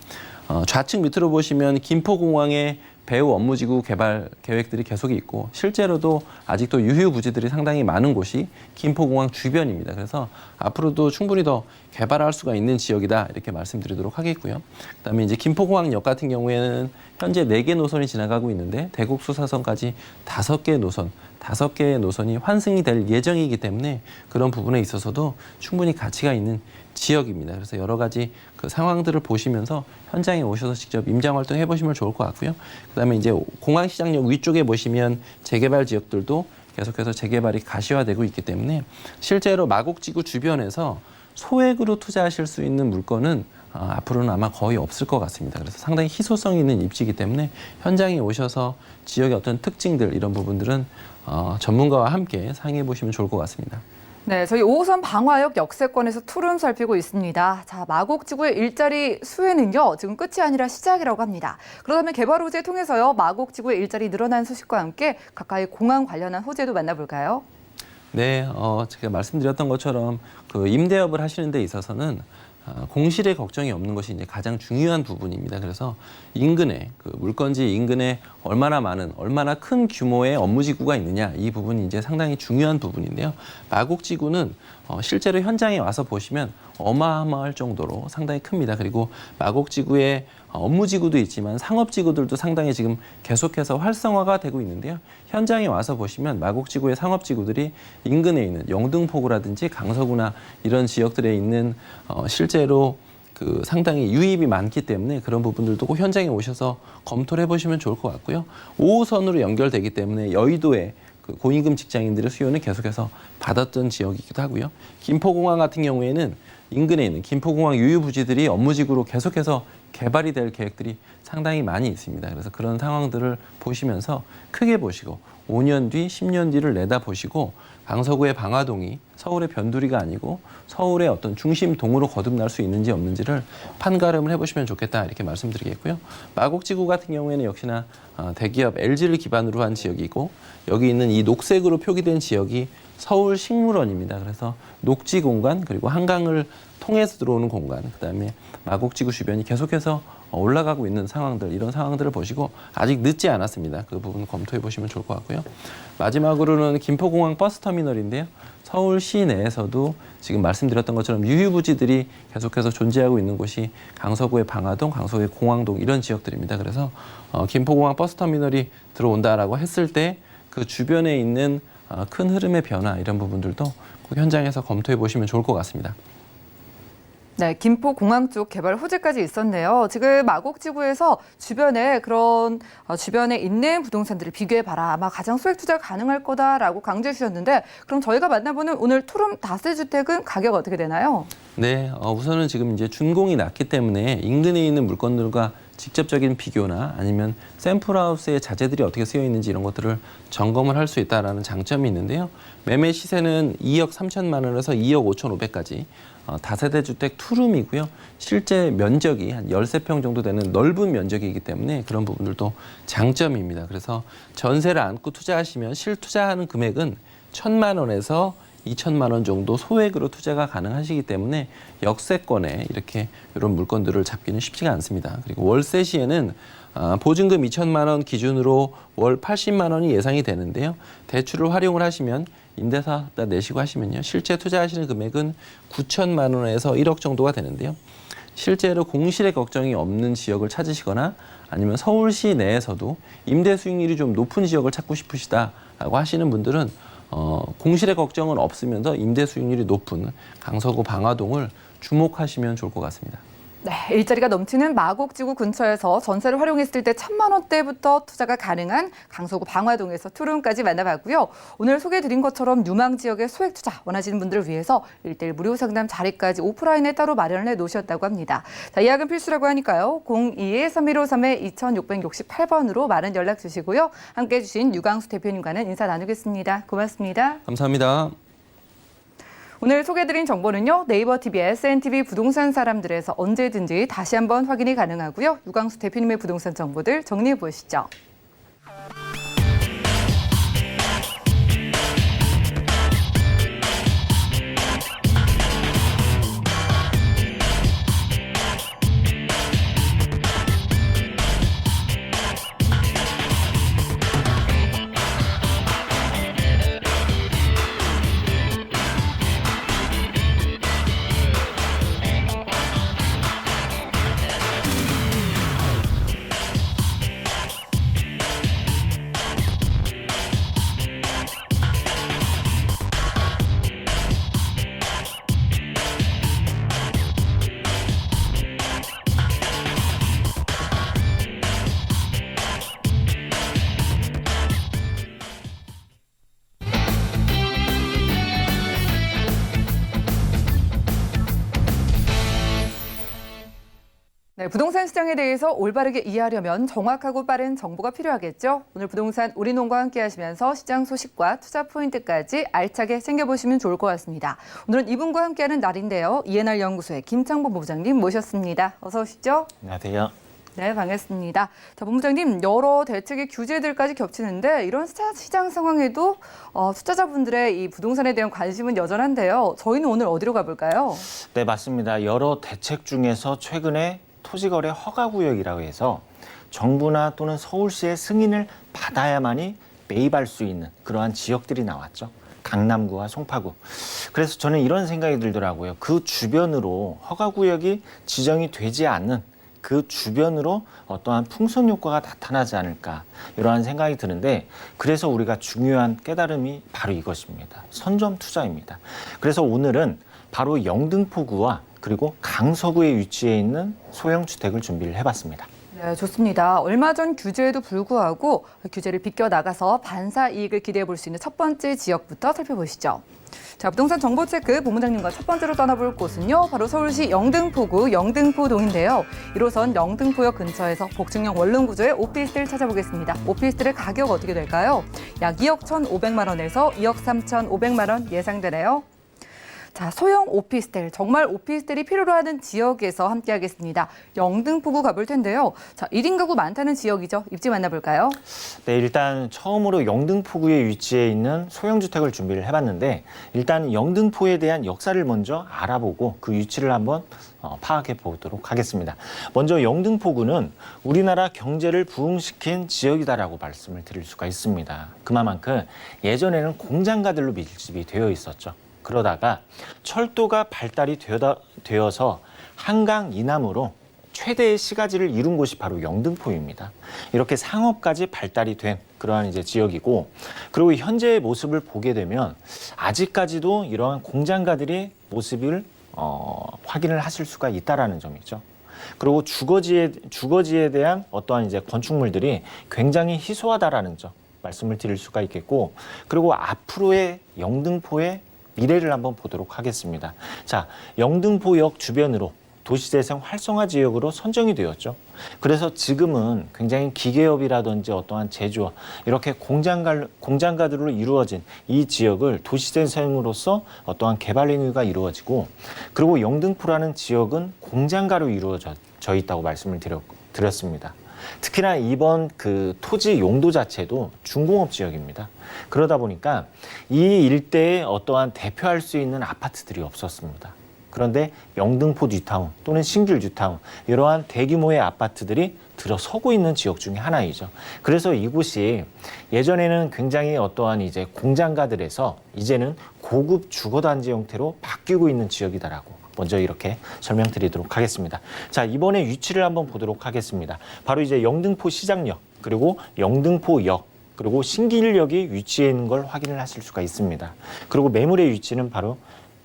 좌측 밑으로 보시면 김포공항의 배후 업무지구 개발 계획들이 계속 있고 실제로도 아직도 유휴부지들이 상당히 많은 곳이 김포공항 주변입니다. 그래서 앞으로도 충분히 더 개발할 수가 있는 지역이다 이렇게 말씀드리도록 하겠고요. 그다음에 이제 김포공항역 같은 경우에는 현재 4개 노선이 지나가고 있는데 대곡수사선까지 5개의 노선이 환승이 될 예정이기 때문에 그런 부분에 있어서도 충분히 가치가 있는 지역입니다. 그래서 여러 가지 그 상황들을 보시면서 현장에 오셔서 직접 임장 활동 해보시면 좋을 것 같고요. 그다음에 이제 공항시장역 위쪽에 보시면 재개발 지역들도 계속해서 재개발이 가시화되고 있기 때문에 실제로 마곡지구 주변에서 소액으로 투자하실 수 있는 물건은 앞으로는 아마 거의 없을 것 같습니다. 그래서 상당히 희소성이 있는 입지이기 때문에 현장에 오셔서 지역의 어떤 특징들 이런 부분들은 전문가와 함께 상의해 보시면 좋을 것 같습니다. 네, 저희 5호선 방화역 역세권에서 투룸 살피고 있습니다. 자, 마곡지구의 일자리 수혜는요, 지금 끝이 아니라 시작이라고 합니다. 그렇다면 개발 호재 통해서요, 마곡지구의 일자리 늘어난 소식과 함께 가까이 공항 관련한 호재도 만나볼까요? 네, 제가 말씀드렸던 것처럼 그 임대업을 하시는 데 있어서는 공실의 걱정이 없는 것이 이제 가장 중요한 부분입니다. 그래서 인근에 그 물건지 인근에 얼마나 큰 규모의 업무지구가 있느냐 이 부분이 이제 상당히 중요한 부분인데요. 마곡지구는 실제로 현장에 와서 보시면 어마어마할 정도로 상당히 큽니다. 그리고 마곡지구에 업무지구도 있지만 상업지구들도 상당히 지금 계속해서 활성화가 되고 있는데요. 현장에 와서 보시면 마곡지구의 상업지구들이 인근에 있는 영등포구라든지 강서구나 이런 지역들에 있는 실제로 그 상당히 유입이 많기 때문에 그런 부분들도 꼭 현장에 오셔서 검토를 해보시면 좋을 것 같고요. 5호선으로 연결되기 때문에 여의도에 그 고임금 직장인들의 수요는 계속해서 받았던 지역이기도 하고요. 김포공항 같은 경우에는 인근에 있는 김포공항 유휴부지들이 업무지구로 계속해서 개발이 될 계획들이 상당히 많이 있습니다. 그래서 그런 상황들을 보시면서 크게 보시고 5년 뒤, 10년 뒤를 내다보시고 강서구의 방화동이 서울의 변두리가 아니고 서울의 어떤 중심동으로 거듭날 수 있는지 없는지를 판가름을 해보시면 좋겠다 이렇게 말씀드리겠고요. 마곡지구 같은 경우에는 역시나 대기업 LG를 기반으로 한 지역이고 여기 있는 이 녹색으로 표기된 지역이 서울식물원입니다. 그래서 녹지 공간 그리고 한강을 통해서 들어오는 공간 그다음에 마곡지구 주변이 계속해서 올라가고 있는 상황들 이런 상황들을 보시고 아직 늦지 않았습니다. 그 부분 검토해 보시면 좋을 것 같고요. 마지막으로는 김포공항 버스터미널인데요. 서울 시내에서도 지금 말씀드렸던 것처럼 유휴부지들이 계속해서 존재하고 있는 곳이 강서구의 방화동, 강서구의 공항동 이런 지역들입니다. 그래서 김포공항 버스터미널이 들어온다라고 했을 때 그 주변에 있는 큰 흐름의 변화 이런 부분들도 꼭 현장에서 검토해 보시면 좋을 것 같습니다. 네, 김포공항 쪽 개발 호재까지 있었네요. 지금 마곡지구에서 주변에 주변에 있는 부동산들을 비교해봐라. 아마 가장 소액 투자 가능할 거다라고 강조해 주셨는데 그럼 저희가 만나보는 오늘 투룸 다세주택은 가격 어떻게 되나요? 네, 우선은 지금 이제 준공이 났기 때문에 인근에 있는 물건들과 직접적인 비교나 아니면 샘플하우스의 자재들이 어떻게 쓰여 있는지 이런 것들을 점검을 할 수 있다는 장점이 있는데요. 매매 시세는 2억 3천만 원에서 2억 5,500까지 다세대 주택 투룸이고요. 실제 면적이 한 13평 정도 되는 넓은 면적이기 때문에 그런 부분들도 장점입니다. 그래서 전세를 안고 투자하시면 실투자하는 금액은 1,000만 원에서 2천만 원 정도 소액으로 투자가 가능하시기 때문에 역세권에 이렇게 이런 물건들을 잡기는 쉽지가 않습니다. 그리고 월세 시에는 보증금 2천만 원 기준으로 월 80만 원이 예상이 되는데요. 대출을 활용을 하시면 임대사업자 내시고 하시면요. 실제 투자하시는 금액은 9천만 원에서 1억 정도가 되는데요. 실제로 공실의 걱정이 없는 지역을 찾으시거나 아니면 서울시 내에서도 임대 수익률이 좀 높은 지역을 찾고 싶으시다라고 하시는 분들은 공실의 걱정은 없으면서 임대 수익률이 높은 강서구 방화동을 주목하시면 좋을 것 같습니다. 네, 일자리가 넘치는 마곡지구 근처에서 전세를 활용했을 때 1,000만 원대부터 투자가 가능한 강서구 방화동에서 투룸까지 만나봤고요. 오늘 소개해드린 것처럼 유망 지역의 소액 투자 원하시는 분들을 위해서 1:1 무료 상담 자리까지 오프라인에 따로 마련해 놓으셨다고 합니다. 자, 예약은 필수라고 하니까요. 02-3153-2668번으로 많은 연락 주시고요. 함께해 주신 유광수 대표님과는 인사 나누겠습니다. 고맙습니다. 감사합니다. 오늘 소개해드린 정보는요. 네이버 TV, SNTV 부동산 사람들에서 언제든지 다시 한번 확인이 가능하고요. 유광수 대표님의 부동산 정보들 정리해 보시죠. 네, 부동산 시장에 대해서 올바르게 이해하려면 정확하고 빠른 정보가 필요하겠죠. 오늘 부동산 우리농과 함께 하시면서 시장 소식과 투자 포인트까지 알차게 챙겨보시면 좋을 것 같습니다. 오늘은 이분과 함께하는 날인데요. ENR 연구소의 김창범 본부장님 모셨습니다. 어서 오시죠. 안녕하세요. 네, 반갑습니다. 자, 본부장님, 여러 대책의 규제들까지 겹치는데 이런 시장 상황에도 투자자분들의 이 부동산에 대한 관심은 여전한데요. 저희는 오늘 어디로 가볼까요? 네, 맞습니다. 여러 대책 중에서 최근에 토지거래 허가구역이라고 해서 정부나 또는 서울시의 승인을 받아야만이 매입할 수 있는 그러한 지역들이 나왔죠. 강남구와 송파구. 그래서 저는 이런 생각이 들더라고요. 그 주변으로 허가구역이 지정이 되지 않는 그 주변으로 어떠한 풍선 효과가 나타나지 않을까 이러한 생각이 드는데 그래서 우리가 중요한 깨달음이 바로 이것입니다. 선점 투자입니다. 그래서 오늘은 바로 영등포구와 그리고 강서구에 위치해 있는 소형 주택을 준비를 해봤습니다. 네, 좋습니다. 얼마 전 규제에도 불구하고 규제를 비껴나가서 반사 이익을 기대해 볼 수 있는 첫 번째 지역부터 살펴보시죠. 자, 부동산 정보 체크 본부장님과 첫 번째로 떠나볼 곳은요. 바로 서울시 영등포구 영등포동인데요. 1호선 영등포역 근처에서 복층형 원룸 구조의 오피스텔 찾아보겠습니다. 오피스텔의 가격 어떻게 될까요? 약 2억 1,500만 원에서 2억 3,500만 원 예상되네요. 자, 소형 오피스텔, 정말 오피스텔이 필요로 하는 지역에서 함께하겠습니다. 영등포구 가볼 텐데요. 자, 1인 가구 많다는 지역이죠. 입지 만나볼까요? 네, 일단 처음으로 영등포구에 위치해 있는 소형주택을 준비를 해봤는데 일단 영등포에 대한 역사를 먼저 알아보고 그 위치를 한번 파악해 보도록 하겠습니다. 먼저 영등포구는 우리나라 경제를 부흥시킨 지역이다라고 말씀을 드릴 수가 있습니다. 그만큼 예전에는 공장가들로 밀집이 되어 있었죠. 그러다가 철도가 발달이 되어서 한강 이남으로 최대의 시가지를 이룬 곳이 바로 영등포입니다. 이렇게 상업까지 발달이 된 그러한 이제 지역이고, 그리고 현재의 모습을 보게 되면 아직까지도 이러한 공장가들의 모습을 확인을 하실 수가 있다라는 점이죠. 그리고 주거지에 대한 어떠한 이제 건축물들이 굉장히 희소하다라는 점 말씀을 드릴 수가 있겠고, 그리고 앞으로의 영등포의 미래를 한번 보도록 하겠습니다. 자, 영등포역 주변으로 도시재생 활성화 지역으로 선정이 되었죠. 그래서 지금은 굉장히 기계업이라든지 어떠한 제조업, 이렇게 공장가들로 이루어진 이 지역을 도시재생으로서 어떠한 개발 행위가 이루어지고, 그리고 영등포라는 지역은 공장가로 이루어져 있다고 말씀을 드렸습니다. 특히나 이번 그 토지 용도 자체도 중공업 지역입니다. 그러다 보니까 이 일대에 어떠한 대표할 수 있는 아파트들이 없었습니다. 그런데 영등포 뉴타운 또는 신길 뉴타운 이러한 대규모의 아파트들이 들어서고 있는 지역 중에 하나이죠. 그래서 이곳이 예전에는 굉장히 어떠한 이제 공장가들에서 이제는 고급 주거단지 형태로 바뀌고 있는 지역이다라고 먼저 이렇게 설명드리도록 하겠습니다. 자, 이번에 위치를 한번 보도록 하겠습니다. 바로 이제 영등포 시장역 그리고 영등포역 그리고 신길역이 위치해 있는 걸 확인을 하실 수가 있습니다. 그리고 매물의 위치는 바로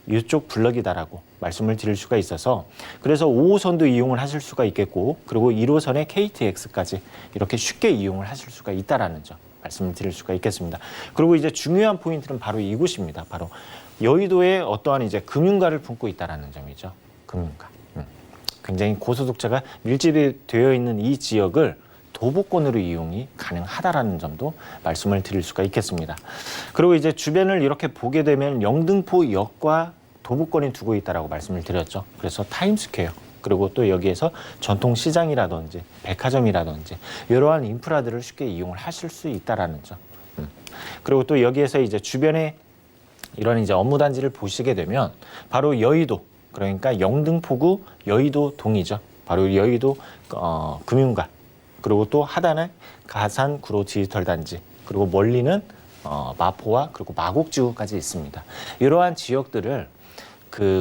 이쪽 블럭이다라고 말씀을 드릴 수가 있어서 그래서 5호선도 이용을 하실 수가 있겠고 그리고 1호선의 KTX까지 이렇게 쉽게 이용을 하실 수가 있다라는 점 말씀을 드릴 수가 있겠습니다. 그리고 이제 중요한 포인트는 바로 이곳입니다. 바로 여의도에 어떠한 이제 금융가를 품고 있다라는 점이죠. 금융가. 굉장히 고소득자가 밀집이 되어 있는 이 지역을 도보권으로 이용이 가능하다라는 점도 말씀을 드릴 수가 있겠습니다. 그리고 이제 주변을 이렇게 보게 되면 영등포역과 도보권이 두고 있다라고 말씀을 드렸죠. 그래서 타임스퀘어 그리고 또 여기에서 전통시장이라든지 백화점이라든지 이러한 인프라들을 쉽게 이용을 하실 수 있다라는 점. 그리고 또 여기에서 이제 주변에 이런 이제 업무단지를 보시게 되면 바로 여의도 그러니까 영등포구 여의도 동이죠. 바로 여의도 금융가 그리고 또 하단에 가산 구로 디지털 단지 그리고 멀리는 마포와 그리고 마곡지구까지 있습니다. 이러한 지역들을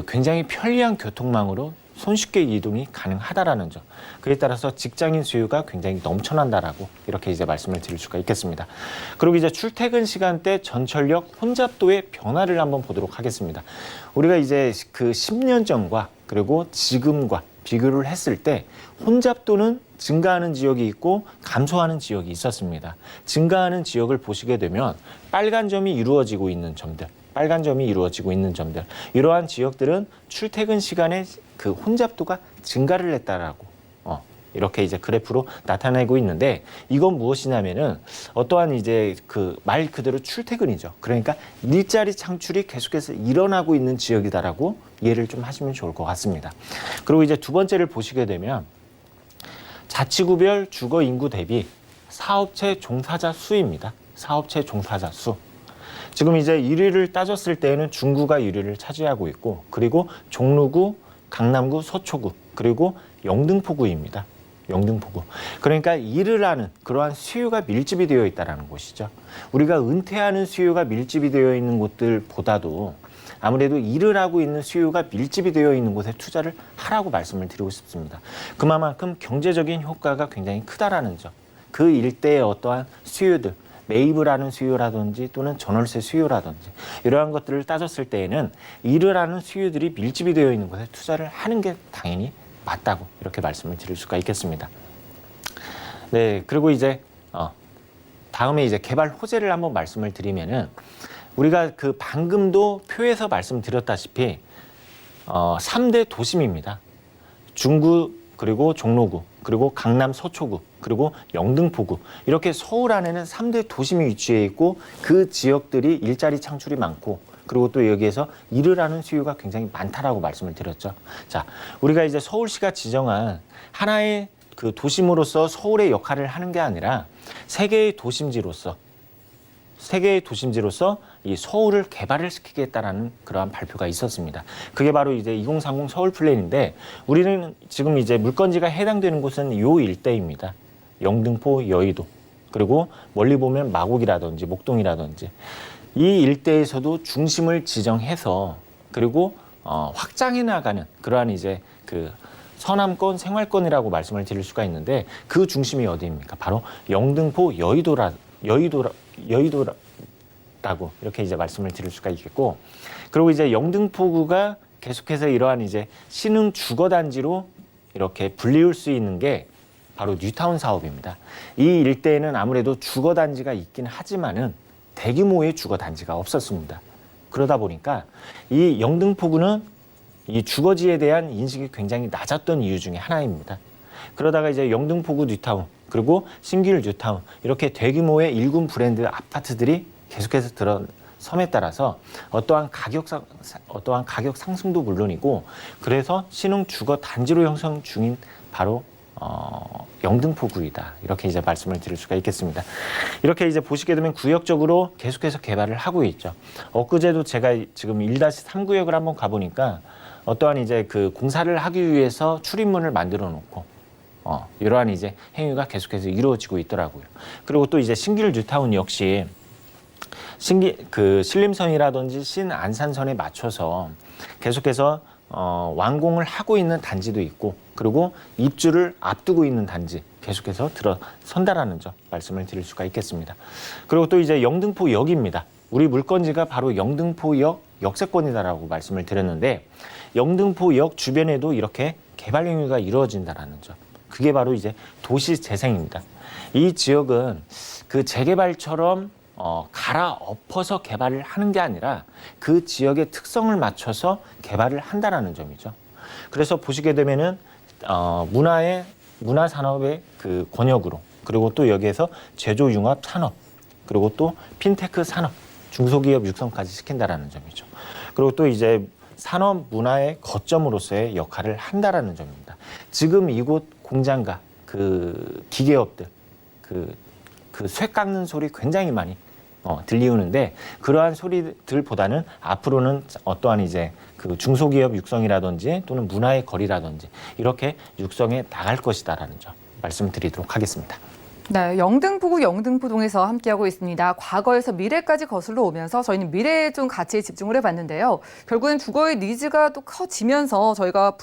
굉장히 편리한 교통망으로 손쉽게 이동이 가능하다라는 점. 그에 따라서 직장인 수요가 굉장히 넘쳐난다라고 이렇게 이제 말씀을 드릴 수가 있겠습니다. 그리고 이제 출퇴근 시간대 전철역 혼잡도의 변화를 한번 보도록 하겠습니다. 우리가 이제 그 10년 전과 그리고 지금과 비교를 했을 때 혼잡도는 증가하는 지역이 있고 감소하는 지역이 있었습니다. 증가하는 지역을 보시게 되면 빨간 점이 이루어지고 있는 점들, 이러한 지역들은 출퇴근 시간에 그 혼잡도가 증가를 했다라고 이렇게 이제 그래프로 나타내고 있는데 이건 무엇이냐면은 어떠한 이제 말 그대로 출퇴근이죠. 그러니까 일자리 창출이 계속해서 일어나고 있는 지역이다라고 이해를 좀 하시면 좋을 것 같습니다. 그리고 이제 두 번째를 보시게 되면 자치구별 주거 인구 대비 사업체 종사자 수입니다. 사업체 종사자 수. 지금 이제 1위를 따졌을 때에는 중구가 1위를 차지하고 있고 그리고 종로구, 강남구, 서초구 그리고 영등포구입니다. 영등포구. 그러니까 일을 하는 그러한 수요가 밀집이 되어 있다는 곳이죠. 우리가 은퇴하는 수요가 밀집이 되어 있는 곳들보다도 아무래도 일을 하고 있는 수요가 밀집이 되어 있는 곳에 투자를 하라고 말씀을 드리고 싶습니다. 그만큼 경제적인 효과가 굉장히 크다라는 점. 그 일대의 어떠한 수요들, 매입을 하는 수요라든지 또는 전월세 수요라든지 이러한 것들을 따졌을 때에는 일을 하는 수요들이 밀집이 되어 있는 곳에 투자를 하는 게 당연히 맞다고 이렇게 말씀을 드릴 수가 있겠습니다. 네, 그리고 이제 다음에 이제 개발 호재를 한번 말씀을 드리면은 우리가 방금도 표에서 말씀드렸다시피 3대 도심입니다. 중구 그리고 종로구 그리고 강남 서초구 그리고 영등포구 이렇게 서울 안에는 3대 도심이 위치해 있고 그 지역들이 일자리 창출이 많고 그리고 또 여기에서 일을 하는 수요가 굉장히 많다라고 말씀을 드렸죠. 자, 우리가 이제 서울시가 지정한 하나의 도심으로서 서울의 역할을 하는 게 아니라 세계의 도심지로서 이 서울을 개발을 시키겠다라는 그러한 발표가 있었습니다. 그게 바로 이제 2030 서울 플랜인데 우리는 지금 이제 물건지가 해당되는 곳은 요 일대입니다. 영등포, 여의도 그리고 멀리 보면 마곡이라든지 목동이라든지 이 일대에서도 중심을 지정해서 그리고 확장해 나가는 그러한 이제 서남권 생활권이라고 말씀을 드릴 수가 있는데 그 중심이 어디입니까? 바로 영등포 여의도라고 이렇게 이제 말씀을 드릴 수가 있겠고 그리고 이제 영등포구가 계속해서 이러한 이제 신흥 주거단지로 이렇게 불리울 수 있는 게 바로 뉴타운 사업입니다. 이 일대에는 아무래도 주거단지가 있긴 하지만은 대규모의 주거단지가 없었습니다. 그러다 보니까 이 영등포구는 이 주거지에 대한 인식이 굉장히 낮았던 이유 중에 하나입니다. 그러다가 이제 영등포구 뉴타운 그리고 신길 뉴타운 이렇게 대규모의 일군 브랜드 아파트들이 계속해서 들어섬에 따라서 어떠한 가격 상승도 물론이고 그래서 신흥 주거 단지로 형성 중인 바로 영등포구이다. 이렇게 이제 말씀을 드릴 수가 있겠습니다. 이렇게 이제 보시게 되면 구역적으로 계속해서 개발을 하고 있죠. 엊그제도 제가 지금 1-3구역을 한번 가보니까 어떠한 이제 그 공사를 하기 위해서 출입문을 만들어 놓고 이러한 이제 행위가 계속해서 이루어지고 있더라고요. 그리고 또 이제 신길 뉴타운 역시 신림선이라든지 신안산선에 맞춰서 계속해서 완공을 하고 있는 단지도 있고, 그리고 입주를 앞두고 있는 단지 계속해서 들어선다라는 점 말씀을 드릴 수가 있겠습니다. 그리고 또 이제 영등포역입니다. 우리 물건지가 바로 영등포역 역세권이다라고 말씀을 드렸는데, 영등포역 주변에도 이렇게 개발 행위가 이루어진다라는 점. 그게 바로 이제 도시 재생입니다. 이 지역은 그 재개발처럼 갈아엎어서 개발을 하는 게 아니라 그 지역의 특성을 맞춰서 개발을 한다라는 점이죠. 그래서 보시게 되면은 문화 산업의 그 권역으로, 그리고 또 여기에서 제조 융합 산업, 그리고 또 핀테크 산업, 중소기업 육성까지 시킨다라는 점이죠. 그리고 또 이제 산업 문화의 거점으로서의 역할을 한다라는 점입니다. 지금 이곳 공장과 그 기계업들 그 쇠 깎는 소리 굉장히 많이 들리우는데, 그러한 소리들보다는 앞으로는 어떠한 이제 그 중소기업 육성이라든지 또는 문화의 거리라든지 이렇게 육성해 나갈 것이다라는 점 말씀드리도록 하겠습니다. 네, 영등포구 영등포동에서 함께하고 있습니다. 과거에서 미래까지 거슬러 오면서 저희는 미래에 좀 같이 집중을 해봤는데요. 결국엔 주거의 니즈가 또 커지면서 저희가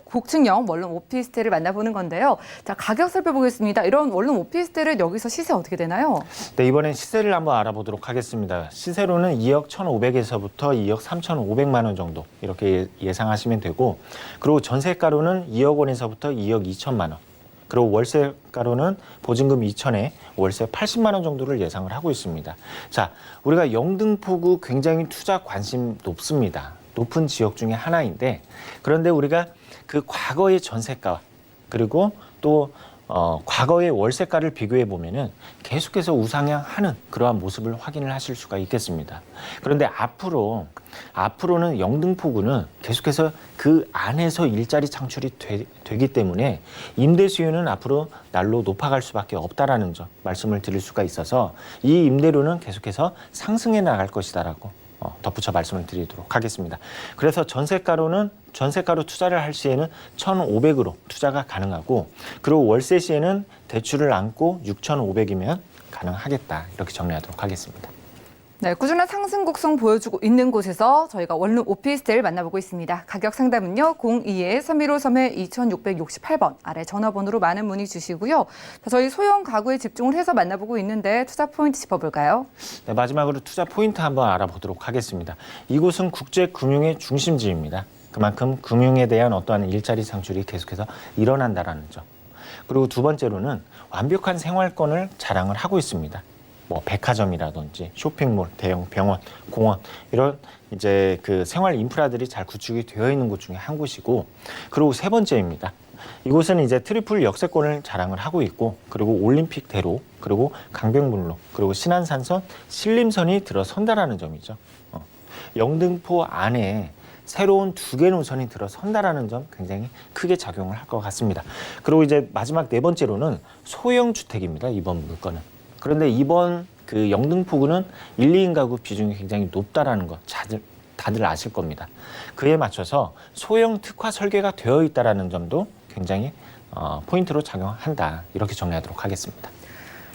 고층형 원룸 오피스텔을 만나보는 건데요. 자, 가격 살펴보겠습니다. 이런 원룸 오피스텔은 여기서 시세 어떻게 되나요? 네, 이번엔 시세를 한번 알아보도록 하겠습니다. 시세로는 2억 1,500에서부터 2억 3,500만 원 정도 이렇게 예상하시면 되고, 그리고 전세가로는 2억 원에서부터 2억 2천만 원. 그리고 월세가로는 보증금 2천에 월세 80만 원 정도를 예상을 하고 있습니다. 자, 우리가 영등포구 굉장히 투자 관심 높습니다. 높은 지역 중에 하나인데, 그런데 우리가 그 과거의 전세가 그리고 또 과거의 월세가를 비교해 보면은 계속해서 우상향하는 그러한 모습을 확인을 하실 수가 있겠습니다. 그런데 앞으로는 영등포구는 계속해서 그 안에서 일자리 창출이 되기 때문에 임대 수요는 앞으로 날로 높아갈 수밖에 없다라는 점 말씀을 드릴 수가 있어서 이 임대료는 계속해서 상승해 나갈 것이다라고 덧붙여 말씀을 드리도록 하겠습니다. 그래서 전세가로 투자를 할 시에는 1,500으로 투자가 가능하고, 그리고 월세 시에는 대출을 안고 6,500이면 가능하겠다, 이렇게 정리하도록 하겠습니다. 네, 꾸준한 상승 곡선 보여주고 있는 곳에서 저희가 원룸 오피스텔 만나보고 있습니다. 가격 상담은요, 02-3153-2668번 아래 전화번호로 많은 문의 주시고요. 자, 저희 소형 가구에 집중을 해서 만나보고 있는데 투자 포인트 짚어볼까요? 네, 마지막으로 투자 포인트 한번 알아보도록 하겠습니다. 이곳은 국제금융의 중심지입니다. 그만큼 금융에 대한 어떠한 일자리 창출이 계속해서 일어난다라는 점. 그리고 두 번째로는 완벽한 생활권을 자랑을 하고 있습니다. 뭐 백화점이라든지 쇼핑몰, 대형 병원, 공원 이런 이제 그 생활 인프라들이 잘 구축이 되어 있는 곳 중에 한 곳이고, 그리고 세 번째입니다. 이곳은 이제 트리플 역세권을 자랑을 하고 있고, 그리고 올림픽대로, 그리고 강변북로, 그리고 신안산선, 신림선이 들어선다라는 점이죠. 영등포 안에 새로운 2개 노선이 들어선다라는 점 굉장히 크게 작용을 할 것 같습니다. 그리고 이제 마지막 네 번째로는 소형 주택입니다. 이번 물건은. 그런데 이번 그 영등포구는 1, 2인 가구 비중이 굉장히 높다라는 거 다들 아실 겁니다. 그에 맞춰서 소형 특화 설계가 되어 있다라는 점도 굉장히 포인트로 작용한다, 이렇게 정리하도록 하겠습니다.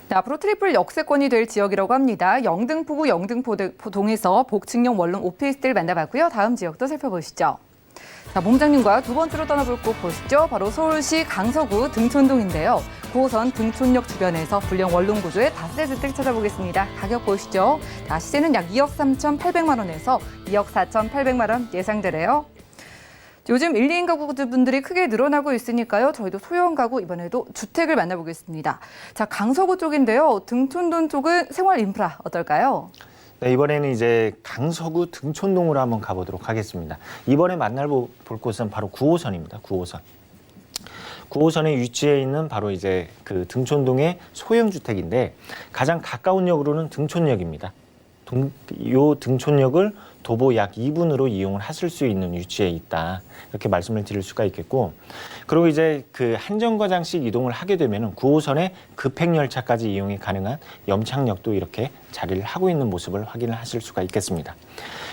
네, 앞으로 트리플 역세권이 될 지역이라고 합니다. 영등포구 영등포동에서 복층형 원룸 오피스텔 만나봤고요. 다음 지역도 살펴보시죠. 자, 몸장님과 두 번째로 떠나볼 곳 보시죠. 바로 서울시 강서구 등촌동인데요. 9호선 등촌역 주변에서 불량 원룸 구조의 다세 주택 찾아보겠습니다. 가격 보시죠. 자, 시세는 약 2억 3,800만 원에서 2억 4,800만 원 예상되래요. 요즘 1, 2인 가구분들이 크게 늘어나고 있으니까요. 저희도 소형 가구 이번에도 주택을 만나보겠습니다. 자, 강서구 쪽인데요. 등촌동 쪽은 생활 인프라 어떨까요? 네, 이번에는 이제 강서구 등촌동으로 한번 가보도록 하겠습니다. 이번에 볼 곳은 바로 9호선입니다. 9호선. 9호선에 위치해 있는 바로 이제 그 등촌동의 소형 주택인데, 가장 가까운 역으로는 등촌역입니다. 요 등촌역을 도보 약 2분으로 이용을 하실 수 있는 위치에 있다. 이렇게 말씀을 드릴 수가 있겠고, 그리고 이제 그 한 정거장씩 이동을 하게 되면 9호선의 급행열차까지 이용이 가능한 염창역도 이렇게 자리를 하고 있는 모습을 확인을 하실 수가 있겠습니다.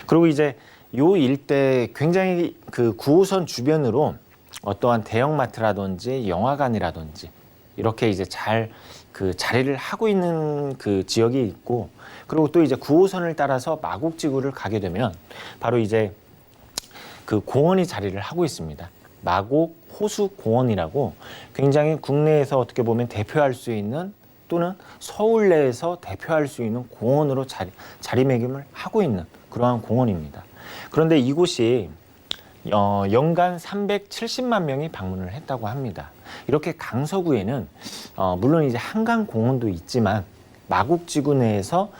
그리고 이제 요 일대 굉장히 그 9호선 주변으로 어떠한 대형마트라든지 영화관이라든지 이렇게 이제 잘 그 자리를 하고 있는 그 지역이 있고, 그리고 또 이제 9호선을 따라서 마곡지구를 가게 되면 바로 이제 그 공원이 자리를 하고 있습니다. 마곡 호수공원이라고 굉장히 국내에서 어떻게 보면 대표할 수 있는, 또는 서울 내에서 대표할 수 있는 공원으로 자리매김을 하고 있는 그러한 공원입니다. 그런데 이곳이 연간 370만 명이 방문을 했다고 합니다. 이렇게 강서구에는 물론 이제 한강공원도 있지만 마곡지구 내에서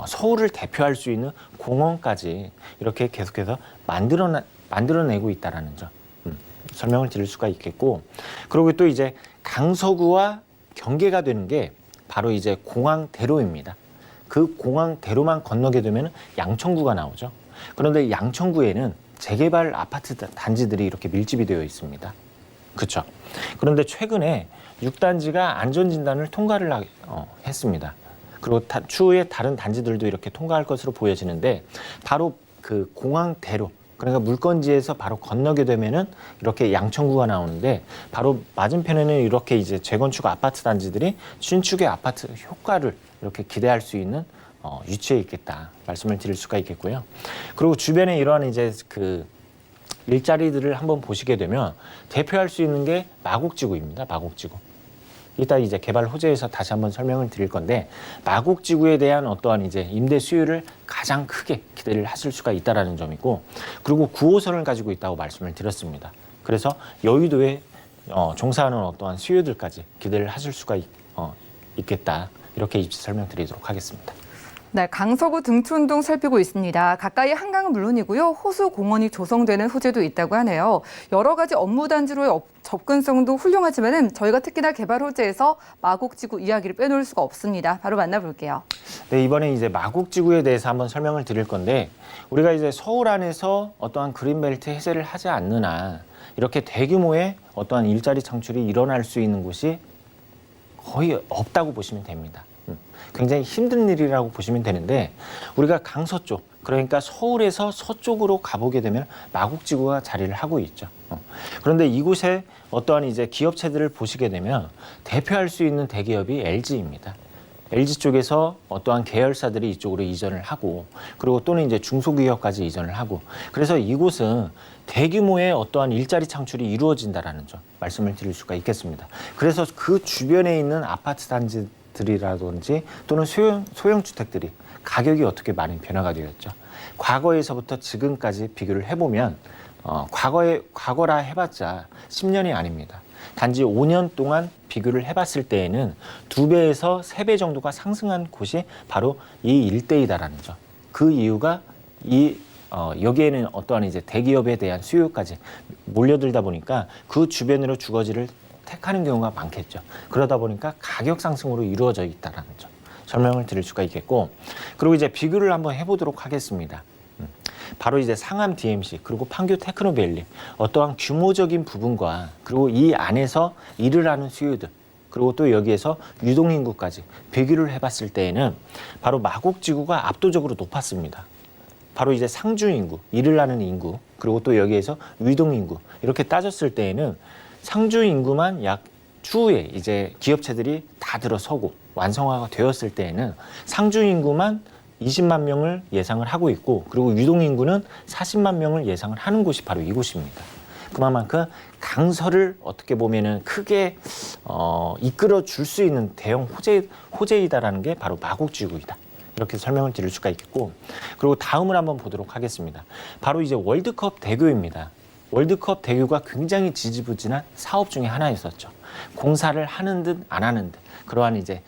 서울을 대표할 수 있는 공원까지 이렇게 계속해서 만들어내고 있다라는 점 설명을 드릴 수가 있겠고, 그리고 또 이제 강서구와 경계가 되는 게 바로 이제 공항대로입니다. 그 공항대로만 건너게 되면 양천구가 나오죠. 그런데 양천구에는 재개발 아파트 단지들이 이렇게 밀집이 되어 있습니다. 그렇죠. 그런데 최근에 6단지가 안전진단을 통과를 했습니다. 그리고 추후에 다른 단지들도 이렇게 통과할 것으로 보여지는데, 바로 그 공항대로, 그러니까 물건지에서 바로 건너게 되면은 이렇게 양천구가 나오는데, 바로 맞은편에는 이렇게 이제 재건축 아파트 단지들이 신축의 아파트 효과를 이렇게 기대할 수 있는 위치에 있겠다 말씀을 드릴 수가 있겠고요. 그리고 주변에 이러한 이제 그 일자리들을 한번 보시게 되면 대표할 수 있는 게 마곡지구입니다. 마곡지구. 이따 이제 개발 호재에서 다시 한번 설명을 드릴 건데, 마곡지구에 대한 어떠한 이제 임대 수요를 가장 크게 기대를 하실 수가 있다라는 점이고, 그리고 9호선을 가지고 있다고 말씀을 드렸습니다. 그래서 여의도에 종사하는 어떠한 수요들까지 기대를 하실 수가 있겠다. 이렇게 입시 설명드리도록 하겠습니다. 네, 강서구 등촌동 살피고 있습니다. 가까이 한강은 물론이고요. 호수공원이 조성되는 소재도 있다고 하네요. 여러 가지 업무 단지로의 접근성도 훌륭하지만은 저희가 특히나 개발 호재에서 마곡지구 이야기를 빼놓을 수가 없습니다. 바로 만나볼게요. 네, 이번에 이제 마곡지구에 대해서 한번 설명을 드릴 건데, 우리가 이제 서울 안에서 어떠한 그린벨트 해제를 하지 않는 한 이렇게 대규모의 어떠한 일자리 창출이 일어날 수 있는 곳이 거의 없다고 보시면 됩니다. 굉장히 힘든 일이라고 보시면 되는데, 우리가 강서 쪽, 그러니까 서울에서 서쪽으로 가보게 되면 마곡지구가 자리를 하고 있죠. 그런데 이곳에 어떠한 이제 기업체들을 보시게 되면 대표할 수 있는 대기업이 LG입니다. LG 쪽에서 어떠한 계열사들이 이쪽으로 이전을 하고, 그리고 또는 이제 중소기업까지 이전을 하고, 그래서 이곳은 대규모의 어떠한 일자리 창출이 이루어진다라는 점 말씀을 드릴 수가 있겠습니다. 그래서 그 주변에 있는 아파트 단지들이라든지 또는 소형 주택들이 가격이 어떻게 많이 변화가 되었죠. 과거에서부터 지금까지 비교를 해보면 과거라 해봤자 10년이 아닙니다. 단지 5년 동안 비교를 해봤을 때에는 2배에서 3배 정도가 상승한 곳이 바로 이 일대이다라는 점. 그 이유가 여기에는 어떠한 이제 대기업에 대한 수요까지 몰려들다 보니까 그 주변으로 주거지를 택하는 경우가 많겠죠. 그러다 보니까 가격 상승으로 이루어져 있다라는 점 설명을 드릴 수가 있겠고, 그리고 이제 비교를 한번 해보도록 하겠습니다. 바로 이제 상암 DMC 그리고 판교 테크노밸리, 어떠한 규모적인 부분과 그리고 이 안에서 일을 하는 수요들, 그리고 또 여기에서 유동인구까지 비교를 해봤을 때에는 바로 마곡지구가 압도적으로 높았습니다. 바로 이제 상주 인구, 일을 하는 인구, 그리고 또 여기에서 유동인구 이렇게 따졌을 때에는 상주 인구만 약 추후에 이제 기업체들이 다 들어서고 완성화가 되었을 때에는 상주 인구만 20만 명을 예상을 하고 있고, 그리고 유동인구는 40만 명을 예상을 하는 곳이 바로 이곳입니다. 그만큼 강서를 어떻게 보면은 크게 이끌어 줄 수 있는 대형 호재이다라는 게 바로 마곡지구이다. 이렇게 설명을 드릴 수가 있겠고, 그리고 다음을 한번 보도록 하겠습니다. 바로 이제 월드컵 대교입니다. 월드컵 대교가 굉장히 지지부진한 사업 중에 하나였었죠. 공사를 하는 듯 안 하는 듯 그러한 이제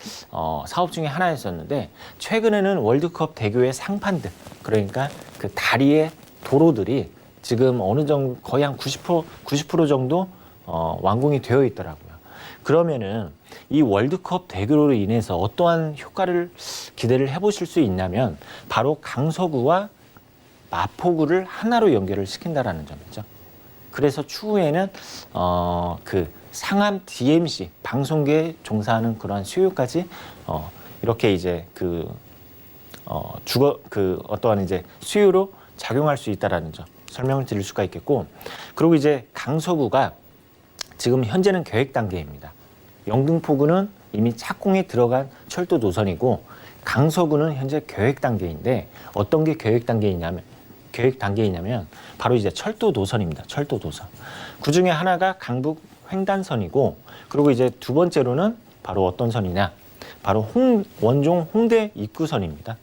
사업 중에 하나였었는데, 최근에는 월드컵 대교의 상판들, 그러니까 그 다리의 도로들이 지금 어느 정도 거의 한 90% 정도 완공이 되어 있더라고요. 그러면은 이 월드컵 대결로 인해서 어떠한 효과를 기대를 해보실 수 있냐면 바로 강서구와 마포구를 하나로 연결을 시킨다라는 점이죠. 그래서 추후에는 그 상암 DMC 방송계에 종사하는 그러한 수요까지 이렇게 이제 어떠한 이제 수요로 작용할 수 있다라는 점 설명을 드릴 수가 있겠고, 그리고 이제 강서구가 지금 현재는 계획 단계입니다. 영등포구는 이미 착공에 들어간 철도 노선이고 강서구는 현재 계획 단계인데 어떤 게 계획 단계이냐면 바로 이제 철도 노선입니다. 철도 노선. 그 중에 하나가 강북 횡단선이고, 그리고 이제 두 번째로는 바로 어떤 선이냐? 바로 원종 홍대 입구선입니다.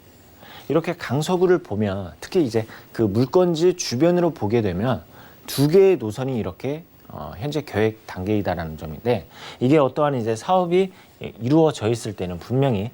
이렇게 강서구를 보면 특히 이제 그 물건지 주변으로 보게 되면 두 개의 노선이 이렇게 현재 계획 단계이다라는 점인데, 이게 어떠한 이제 사업이 이루어져 있을 때는 분명히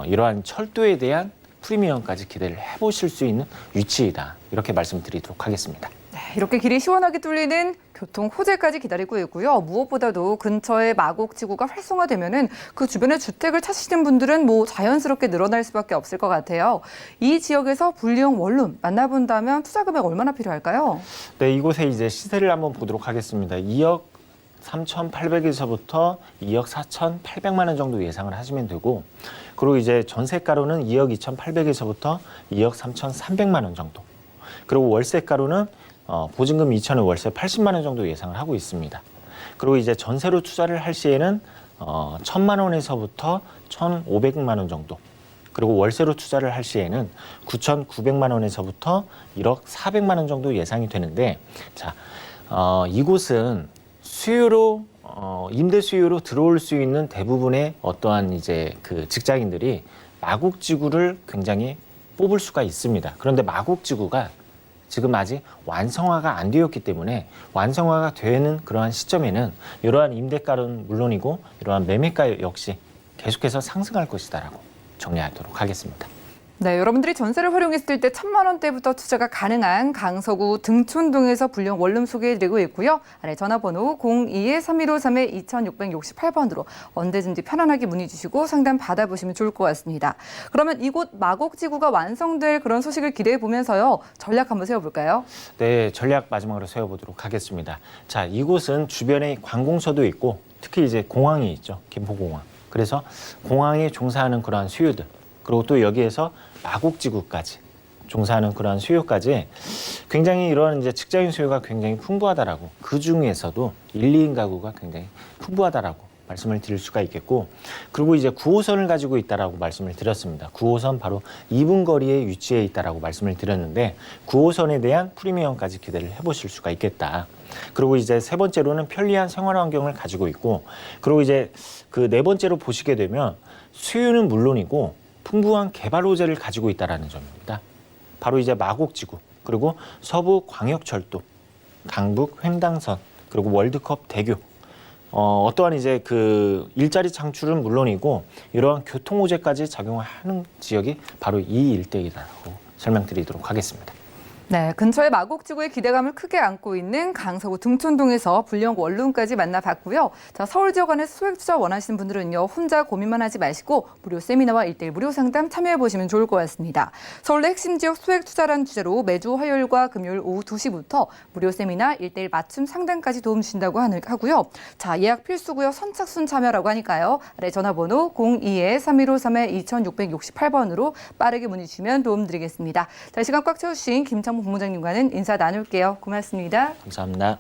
이러한 철도에 대한 프리미엄까지 기대를 해보실 수 있는 위치이다. 이렇게 말씀드리도록 하겠습니다. 네, 이렇게 길이 시원하게 뚫리는 교통 호재까지 기다리고 있고요. 무엇보다도 근처에 마곡지구가 활성화되면은 그 주변에 주택을 찾으시는 분들은 자연스럽게 늘어날 수밖에 없을 것 같아요. 이 지역에서 분리형 원룸 만나본다면 투자 금액 얼마나 필요할까요? 네, 이곳에 이제 시세를 한번 보도록 하겠습니다. 2억 3,800에서부터 2억 4,800만 원 정도 예상을 하시면 되고, 그리고 이제 전세가로는 2억 2,800에서부터 2억 3,300만 원 정도. 그리고 월세가로는 보증금 2,000에 월세 80만 원 정도 예상을 하고 있습니다. 그리고 이제 전세로 투자를 할 시에는 1,000만 원에서부터 1,500만 원 정도. 그리고 월세로 투자를 할 시에는 9,900만 원에서부터 1억 400만 원 정도 예상이 되는데, 자, 이곳은 수요로 임대 수요로 들어올 수 있는 대부분의 어떠한 이제 그 직장인들이 마곡지구를 굉장히 뽑을 수가 있습니다. 그런데 마곡지구가 지금 아직 완성화가 안 되었기 때문에 완성화가 되는 그러한 시점에는 이러한 임대가는 물론이고 이러한 매매가 역시 계속해서 상승할 것이다라고 정리하도록 하겠습니다. 네, 여러분들이 전세를 활용했을 때 1,000만 원대부터 투자가 가능한 강서구 등촌동에서 분리형 원룸 소개해드리고 있고요. 아래 전화번호 02-3153-2668번으로 언제든지 편안하게 문의 주시고 상담 받아보시면 좋을 것 같습니다. 그러면 이곳 마곡지구가 완성될 그런 소식을 기대해 보면서요. 전략 한번 세워볼까요? 네, 전략 마지막으로 세워보도록 하겠습니다. 자, 이곳은 주변에 관공서도 있고 특히 이제 공항이 있죠. 김포공항. 그래서 공항에 종사하는 그러한 수요들, 그리고 또 여기에서 마곡지구까지 종사하는 그러한 수요까지 굉장히 이런 이제 직장인 수요가 굉장히 풍부하다라고, 그 중에서도 1, 2인 가구가 굉장히 풍부하다라고 말씀을 드릴 수가 있겠고, 그리고 이제 9호선을 가지고 있다라고 말씀을 드렸습니다. 9호선 바로 2분 거리에 위치해 있다라고 말씀을 드렸는데 9호선에 대한 프리미엄까지 기대를 해보실 수가 있겠다. 그리고 이제 세 번째로는 편리한 생활 환경을 가지고 있고, 그리고 이제 그 네 번째로 보시게 되면 수요는 물론이고 풍부한 개발 호재를 가지고 있다는 점입니다. 바로 이제 마곡지구, 그리고 서부광역철도, 강북 횡단선, 그리고 월드컵 대교, 어떠한 이제 그 일자리 창출은 물론이고 이러한 교통 호재까지 작용하는 지역이 바로 이 일대이라고 설명드리도록 하겠습니다. 네, 근처에 마곡지구의 기대감을 크게 안고 있는 강서구 등촌동에서 분리형 원룸까지 만나봤고요. 자, 서울 지역 안에서 소액 투자 원하시는 분들은요, 혼자 고민만 하지 마시고 무료 세미나와 1:1 무료 상담 참여해보시면 좋을 것 같습니다. 서울의 핵심 지역 소액 투자라는 주제로 매주 화요일과 금요일 오후 2시부터 무료 세미나 1:1 맞춤 상담까지 도움 주신다고 하고요. 자, 예약 필수고요. 선착순 참여라고 하니까요. 아래 전화번호 02-3153-2668번으로 빠르게 문의 주시면 도움 드리겠습니다. 자, 시간 꽉 채워주신 김창 본부장님과는 인사 나눌게요. 고맙습니다. 감사합니다.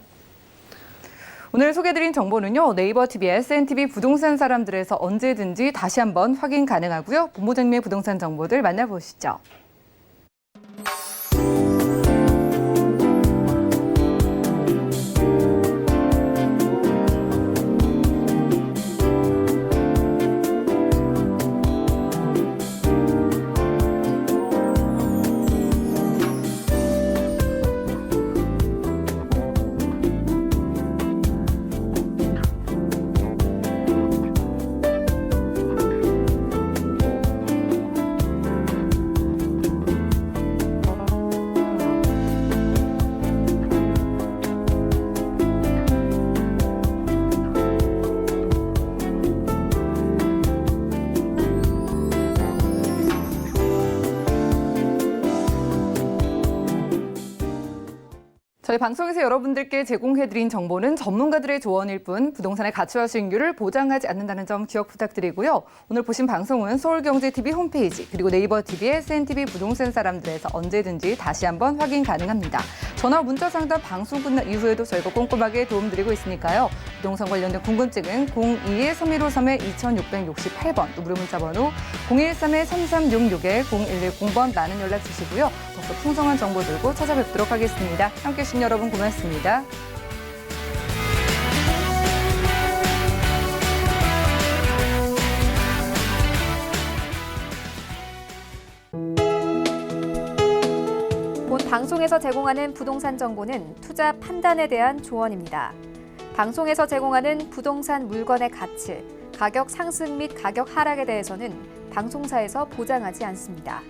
오늘 소개해드린 정보는요. 네이버 TV, SNTV 부동산 사람들에서 언제든지 다시 한번 확인 가능하고요. 본부장님의 부동산 정보들 만나보시죠. 저희 방송에서 여러분들께 제공해드린 정보는 전문가들의 조언일 뿐 부동산의 가치와 수익률을 보장하지 않는다는 점 기억 부탁드리고요. 오늘 보신 방송은 서울경제TV 홈페이지 그리고 네이버 TV의 SNTV 부동산 사람들에서 언제든지 다시 한번 확인 가능합니다. 전화 문자 상담 방송 끝난 이후에도 저희가 꼼꼼하게 도움드리고 있으니까요. 부동산 관련된 궁금증은 02-3153-2668번 또 무료 문자 번호 013-3366-0110번 많은 연락 주시고요. 더욱더 풍성한 정보 들고 찾아뵙도록 하겠습니다. 함께해 주신 여러분 고맙습니다. 본 방송에서 제공하는 부동산 정보는 투자 판단에 대한 조언입니다. 방송에서 제공하는 부동산 물건의 가치, 가격 상승 및 가격 하락에 대해서는 방송사에서 보장하지 않습니다.